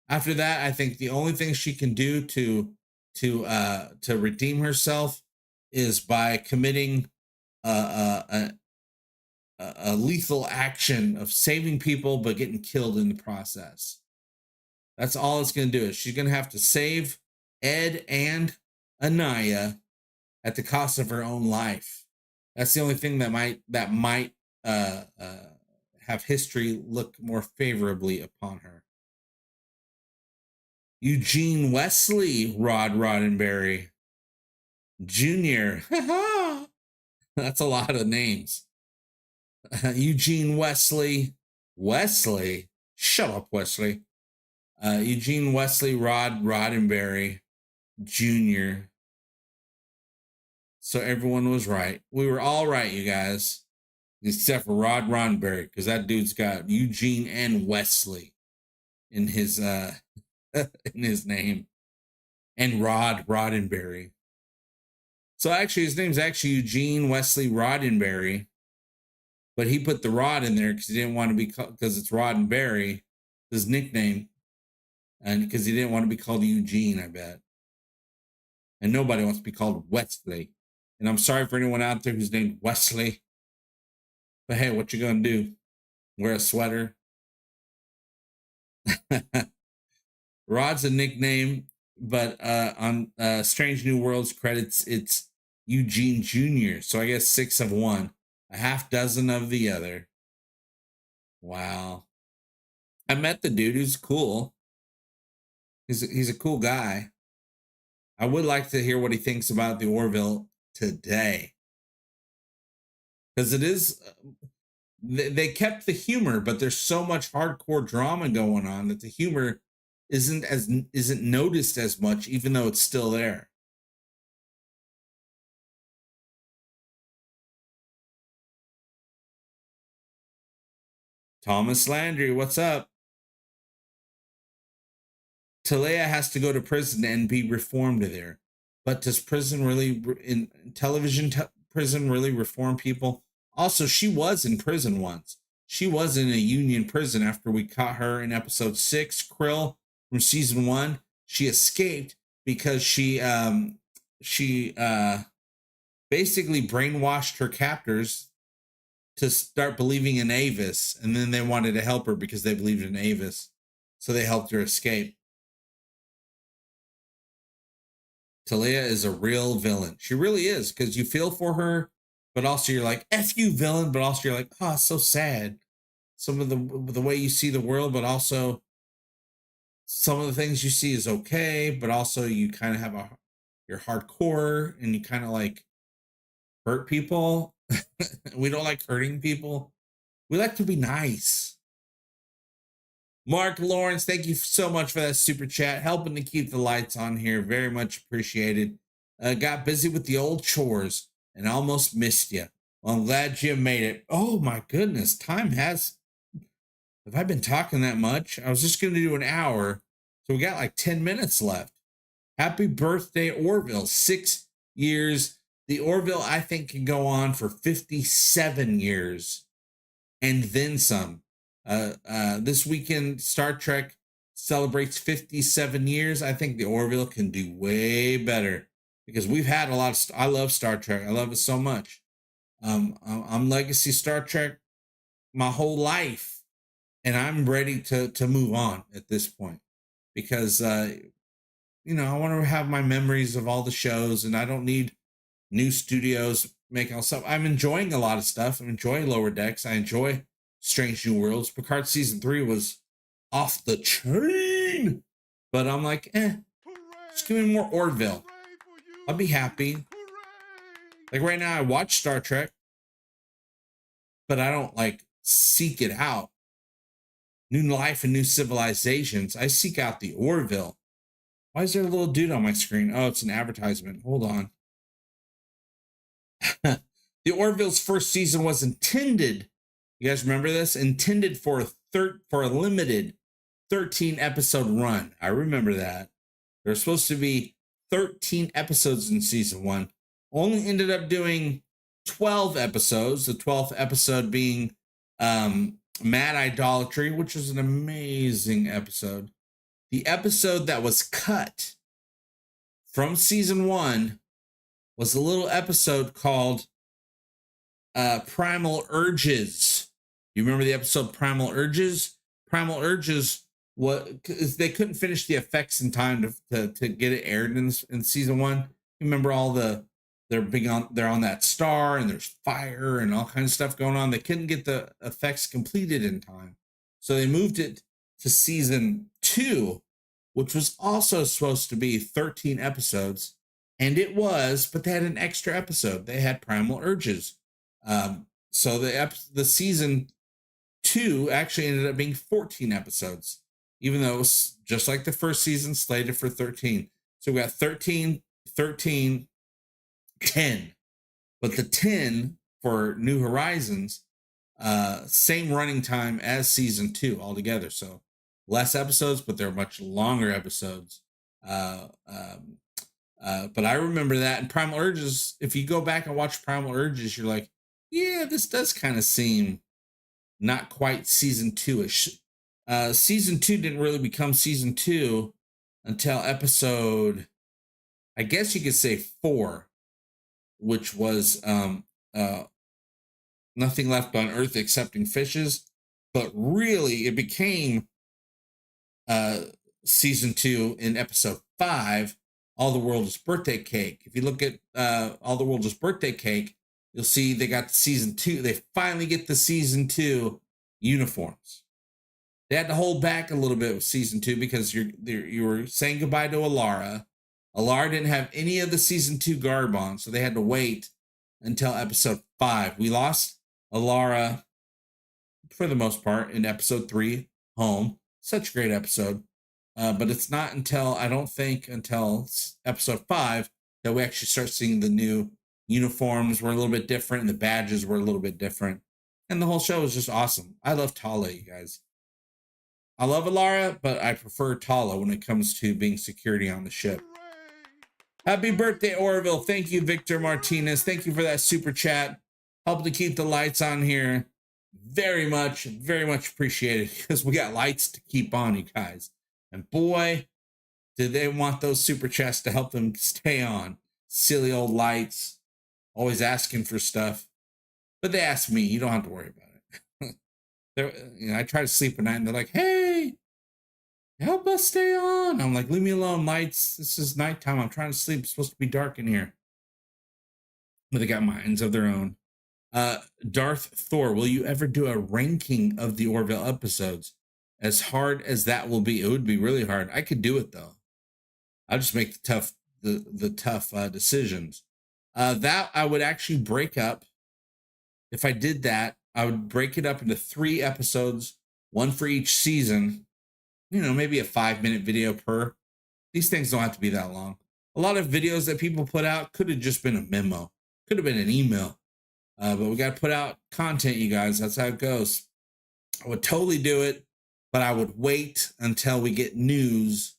After that, I think the only thing she can do to redeem herself is by committing a lethal action of saving people but getting killed in the process. That's all it's going to do. Is she's going to have to save Ed and Anaya at the cost of her own life. That's the only thing that might have history look more favorably upon her. Eugene Wesley Roddenberry Jr. That's a lot of names. Eugene Wesley. Shut up, Wesley. Eugene Wesley Roddenberry Jr. So everyone was right. We were all right, you guys. Except for Rod Roddenberry, because that dude's got Eugene and Wesley in his in his name. And Roddenberry. So actually his name's actually Eugene Wesley Roddenberry. But he put the Rod in there because he didn't want to be called, because it's Roddenberry, his nickname. And because he didn't want to be called Eugene, I bet. And nobody wants to be called Wesley. And I'm sorry for anyone out there who's named Wesley. But hey, what you gonna do? Wear a sweater? Rod's a nickname, but on Strange New Worlds credits, it's Eugene Jr. So I guess 6 of one, a half dozen of the other. Wow. I met the dude who's cool. He's a cool guy. I would like to hear what he thinks about the Orville today. Because it is, they kept the humor, but there's so much hardcore drama going on that the humor isn't noticed as much, even though it's still there. Thomas Landry, what's up? Talia has to go to prison and be reformed there. But does prison really, in television prison, really reform people? Also, she was in prison once. She was in a union prison after we caught her in episode 6, Krill, from season 1. She escaped because she basically brainwashed her captors to start believing in Avis, and then they wanted to help her because they believed in Avis, so they helped her escape. Talia is a real villain. She really is, because you feel for her, but also you're like, F you, villain, but also you're like, oh, it's so sad. Some of the way you see the world, but also some of the things you see is okay, but also you kind of have you're hardcore and you kind of like hurt people. We don't like hurting people. We like to be nice. Mark Lawrence, thank you so much for that super chat, helping to keep the lights on here. Very much appreciated. Got busy with the old chores and almost missed you. Well, I'm glad you made it. Oh my goodness, time has. Have I been talking that much? I was just going to do an hour, so we got like 10 minutes left. Happy birthday, Orville. 6 years. The Orville, I think, can go on for 57 years and then some. This weekend, Star Trek celebrates 57 years. I think the Orville can do way better because we've had a lot of. I love Star Trek. I love it so much. I'm legacy Star Trek my whole life, and I'm ready to move on at this point because I want to have my memories of all the shows, and I don't need new studios making all stuff. I'm enjoying a lot of stuff. I'm enjoying Lower Decks. I enjoy Strange New Worlds. Picard season 3 was off the chain, but I'm like, just give me more Orville. I'll be happy. Like right now, I watch Star Trek, but I don't like seek it out. New life and new civilizations. I seek out the Orville. Why is there a little dude on my screen? Oh, it's an advertisement. Hold on. The Orville's first season was intended. You guys remember this? Intended for a limited 13 episode run. I remember that. There were supposed to be 13 episodes in season 1. Only ended up doing 12 episodes, the 12th episode being Mad Idolatry, which was an amazing episode. The episode that was cut from season 1 was a little episode called Primal Urges. You remember the episode Primal Urges? Primal Urges, they couldn't finish the effects in time to get it aired in season 1. You remember all they're on that star and there's fire and all kinds of stuff going on. They couldn't get the effects completed in time. So they moved it to season 2, which was also supposed to be 13 episodes. And it was, but they had an extra episode. They had Primal Urges. So the season 2 actually ended up being 14 episodes, even though it was just like the first season, slated for 13. So we got 13, 13, 10. But the 10 for New Horizons, same running time as season 2 altogether. So less episodes, but they're much longer episodes. But I remember that. And Primal Urges, if you go back and watch Primal Urges, you're like, yeah, this does kind of seem not quite season 2-ish. Season 2 didn't really become season 2 until episode, I guess you could say 4, which was Nothing Left on Earth Excepting Fishes. But really, it became season 2 in episode 5, All the World's Birthday Cake. If you look at All the World's Birthday Cake, you'll see they got the season 2. They finally get the season 2 uniforms. They had to hold back a little bit with season 2 because you were saying goodbye to Alara. Alara didn't have any of the season 2 garb on, so they had to wait until episode 5. We lost Alara for the most part in episode 3, Home. Such a great episode. But it's not until episode 5 that we actually start seeing the new uniforms were a little bit different and the badges were a little bit different. And the whole show was just awesome. I love Tala, you guys. I love Alara, but I prefer Tala when it comes to being security on the ship. Happy birthday, Orville. Thank you, Victor Martinez. Thank you for that super chat. Help to keep the lights on here. Very much appreciated because we got lights to keep on, you guys. And boy, did they want those super chats to help them stay on. Silly old lights, always asking for stuff. But they ask me, you don't have to worry about it. I try to sleep at night and they're like, hey, help us stay on. I'm like, leave me alone, lights. This is nighttime. I'm trying to sleep. It's supposed to be dark in here. But they got minds of their own. Darth Thor, will you ever do a ranking of the Orville episodes? As hard as that will be, it would be really hard. I could do it though. I'll just make the tough decisions. That I would actually break up. If I did that, I would break it up into 3 episodes, 1 for each season. Maybe a 5-minute video per. These things don't have to be that long. A lot of videos that people put out could have just been a memo, could have been an email. But we got to put out content, you guys. That's how it goes. I would totally do it, but I would wait until we get news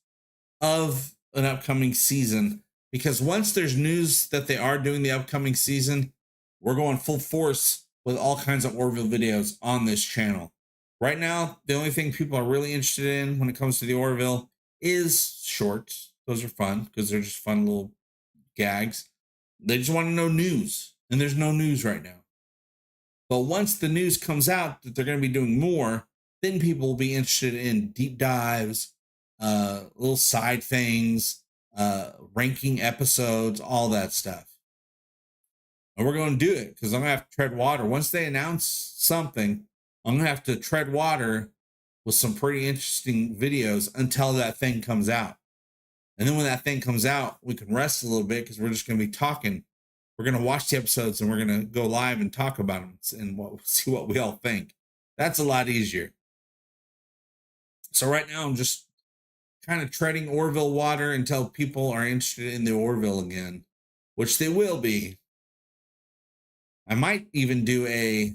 of an upcoming season. Because once there's news that they are doing the upcoming season, we're going full force with all kinds of Orville videos on this channel. Right now, the only thing people are really interested in when it comes to the Orville is shorts. Those are fun because they're just fun little gags. They just want to know news. And there's no news right now. But once the news comes out that they're going to be doing more, then people will be interested in deep dives, little side things, ranking episodes, all that stuff. And we're going to do it because I'm going to have to tread water. Once they announce something, I'm going to have to tread water with some pretty interesting videos until that thing comes out. And then when that thing comes out, we can rest a little bit because we're just going to be talking. We're going to watch the episodes and we're going to go live and talk about them and see what we all think. That's a lot easier. So right now I'm just kind of treading Orville water until people are interested in the Orville again, which they will be. I might even do a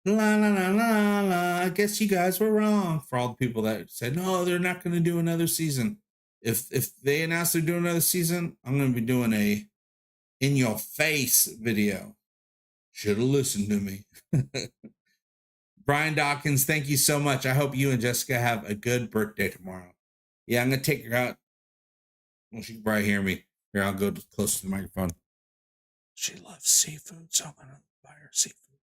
la la la la la. I guess you guys were wrong for all the people that said, no, they're not going to do another season. if they announce they're doing another season, I'm going to be doing a in your face video. Should have listened to me. Brian Dawkins, thank you so much. I hope you and Jessica have a good birthday tomorrow. Yeah, I'm going to take her out. Well, she can probably hear me. Here, I'll go close to the microphone. She loves seafood, so I'm going to buy her seafood.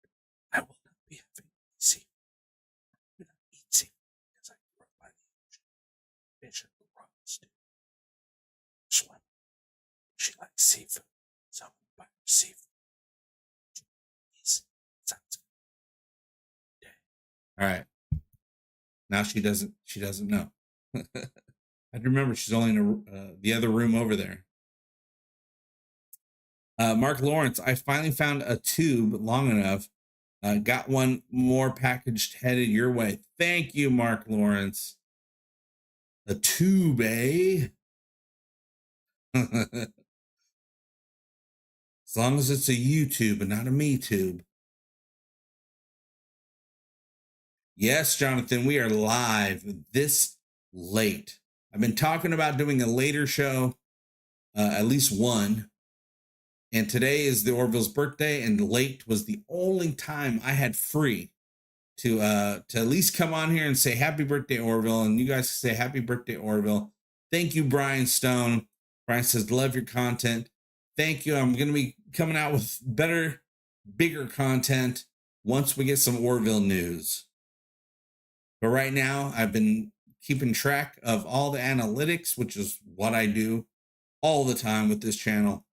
I will not be having seafood. I'm going to eat seafood because I grew up by the ocean. Fish are gross, dude. Swim. She likes seafood, so I'm going to buy her seafood. Sounds good. All right. Now she doesn't know. I remember she's only in the other room over there. Mark Lawrence, I finally found a tube long enough. Got one more packaged headed your way. Thank you, Mark Lawrence. A tube, eh? As long as it's a YouTube and not a me tube. Yes, Jonathan, we are live this late. I've been talking about doing a later show, at least one. And today is the Orville's birthday, and late was the only time I had free to at least come on here and say happy birthday, Orville. And you guys say happy birthday, Orville. Thank you, Brian Stone. Brian says, love your content. Thank you. I'm going to be coming out with better, bigger content once we get some Orville news. But right now, I've been keeping track of all the analytics, which is what I do all the time with this channel.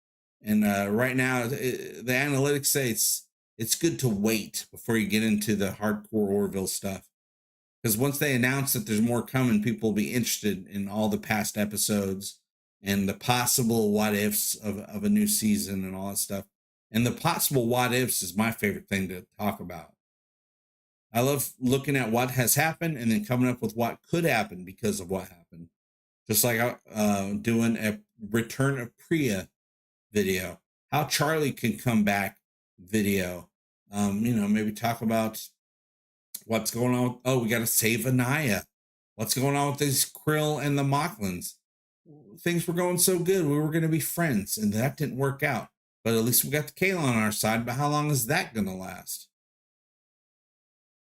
And right now, the analytics say it's good to wait before you get into the hardcore Orville stuff. Because once they announce that there's more coming, people will be interested in all the past episodes and the possible what ifs of a new season and all that stuff. And the possible what ifs is my favorite thing to talk about. I love looking at what has happened and then coming up with what could happen because of what happened. Just like doing a Return of Priya video, how Charlie can come back video. Maybe talk about what's going on. Oh, we got to save Anaya. What's going on with these Krill and the Mocklins? Things were going so good. We were going to be friends, and that didn't work out. But at least we got the Kayla on our side. But how long is that going to last?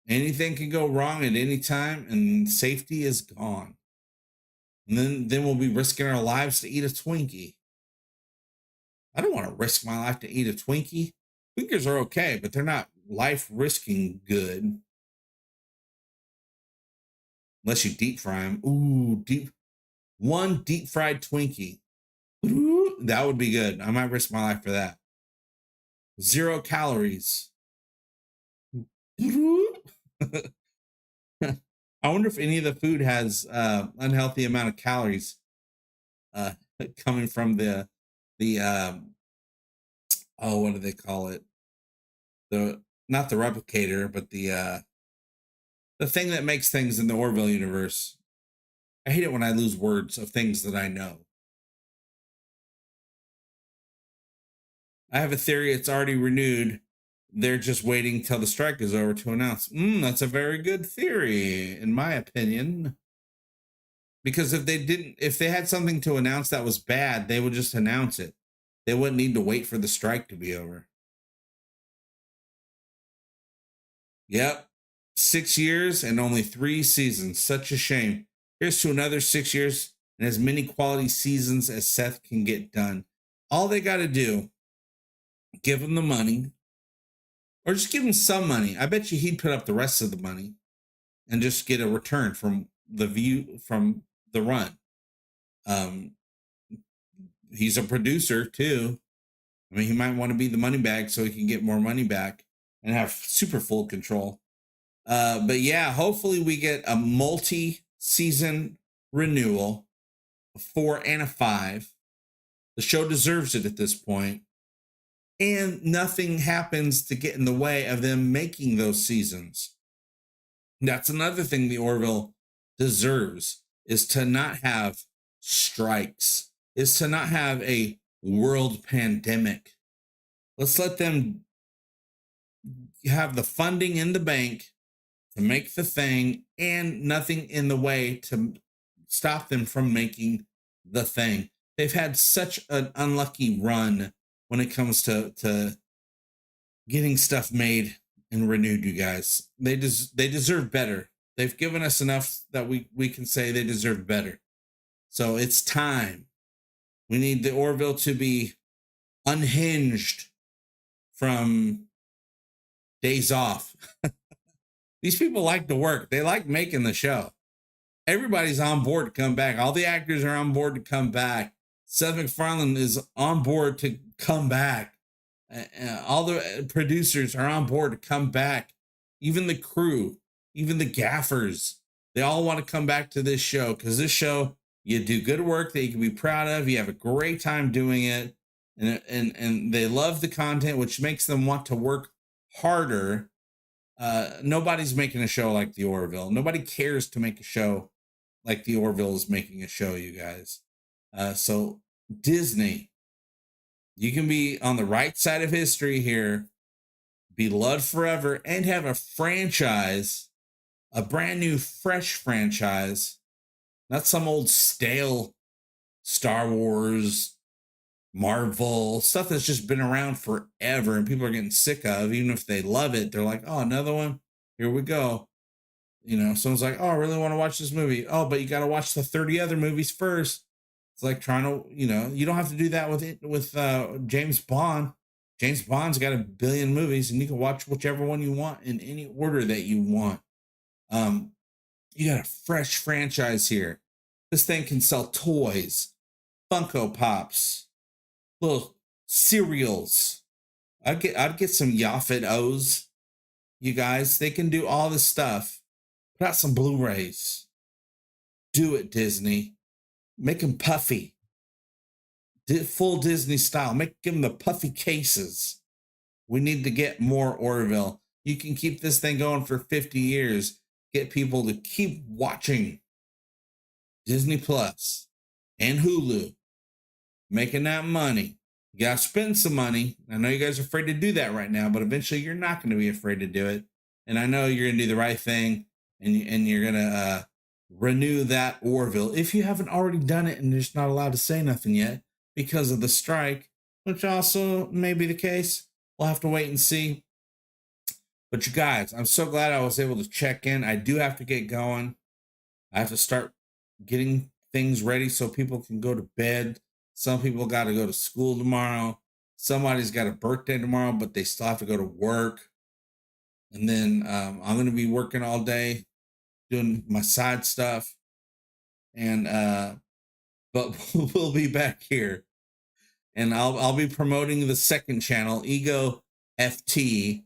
Anything can go wrong at any time, and safety is gone. And then we'll be risking our lives to eat a Twinkie. I don't want to risk my life to eat a Twinkie. Twinkies are okay, but they're not life-risking good. Unless you deep fry them. Ooh, one deep-fried Twinkie. Ooh, that would be good. I might risk my life for that. 0 calories. I wonder if any of the food has unhealthy amount of calories coming from the what do they call it? Not the replicator, but the thing that makes things in the Orville universe. I hate it when I lose words of things that I know. I have a theory it's already renewed. They're just waiting till the strike is over to announce. That's a very good theory, in my opinion. Because if they had something to announce that was bad, they would just announce it. They wouldn't need to wait for the strike to be over. Yep. 6 years and only 3 seasons. Such a shame. Here's to another 6 years and as many quality seasons as Seth can get done. All they got to do, give him the money, or just give him some money. I bet you he'd put up the rest of the money and just get a return from the run. He's a producer too. I mean, he might want to be the money bag so he can get more money back and have super full control. But yeah, hopefully we get a multi-season renewal, a 4 and a 5. The show deserves it at this point. And nothing happens to get in the way of them making those seasons. That's another thing the Orville deserves, is to not have strikes, is to not have a world pandemic. Let's let them have the funding in the bank to make the thing and nothing in the way to stop them from making the thing. They've had such an unlucky run when it comes to getting stuff made and renewed, you guys. They deserve better. They've given us enough that we can say they deserve better. So it's time. We need the Orville to be unhinged from days off. These people like to work. They like making the show. Everybody's on board to come back. All the actors are on board to come back. Seth MacFarlane is on board to come back. All the producers are on board to come back. Even the crew, even the gaffers, they all want to come back to this show because this show, you do good work that you can be proud of. You have a great time doing it. And they love the content, which makes them want to work harder. Nobody's making a show like the Orville. Nobody cares to make a show like the Orville is making a show, you guys. So Disney, you can be on the right side of history here, be loved forever, and have a franchise, a brand new, fresh franchise, not some old stale Star Wars, Marvel, stuff that's just been around forever and people are getting sick of. Even if they love it, they're like, oh, another one, here we go. You know, someone's like, oh, I really want to watch this movie. Oh, but you got to watch the 30 other movies first. It's like trying to, you know, you don't have to do that with James Bond. James Bond's got 1 billion movies and you can watch whichever one you want in any order that you want. You got a fresh franchise here. This thing can sell toys, Funko Pops, little cereals. I'd get some Yaffet O's. You guys, they can do all this stuff. Put out some Blu-rays. Do it, Disney. Make them puffy. Full Disney style. Give them the puffy cases. We need to get more Orville. You can keep this thing going for 50 years. Get people to keep watching Disney Plus and Hulu. Making that money. You got to spend some money. I know you guys are afraid to do that right now, but eventually you're not going to be afraid to do it. And I know you're going to do the right thing and you're going to renew that Orville. If you haven't already done it and you're just not allowed to say nothing yet because of the strike, which also may be the case. We'll have to wait and see. But you guys, I'm so glad I was able to check in. I do have to get going. I have to start getting things ready so people can go to bed. Some people got to go to school tomorrow. Somebody's got a birthday tomorrow, but they still have to go to work. And then I'm going to be working all day, doing my side stuff. And but we'll be back here. And I'll be promoting the second channel, Ego FT,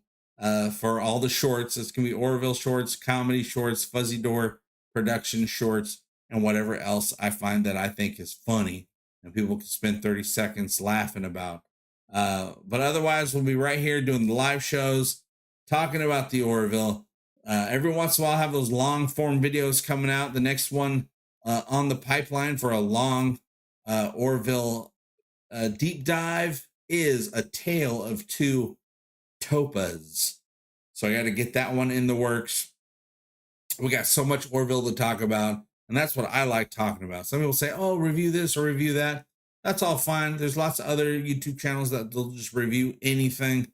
for all the shorts. It's going to be Orville shorts, comedy shorts, Fuzzy Door production shorts, and whatever else I find that I think is funny and people can spend 30 seconds laughing about. But otherwise, we'll be right here doing the live shows, talking about the Orville. Every once in a while, I'll have those long form videos coming out. The next one on the pipeline for a long Orville deep dive is A Tale of Two Topas. So I got to get that one in the works. We got so much Orville to talk about, and that's what I like talking about. Some people say, oh, review this or review that. That's all fine. There's lots of other YouTube channels that they'll just review anything.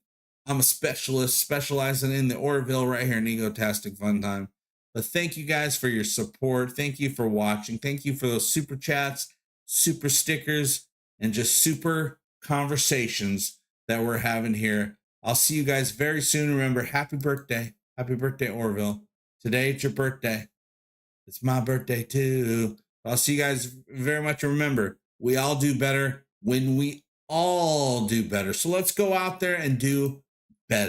I'm a specialist specializing in the Orville right here in Egotastic FunTime. But thank you guys for your support. Thank you for watching. Thank you for those super chats, super stickers, and just super conversations that we're having here. I'll see you guys very soon. Remember, happy birthday. Happy birthday, Orville. Today, it's your birthday. It's my birthday, too. I'll see you guys very much. Remember, we all do better when we all do better. So let's go out there and do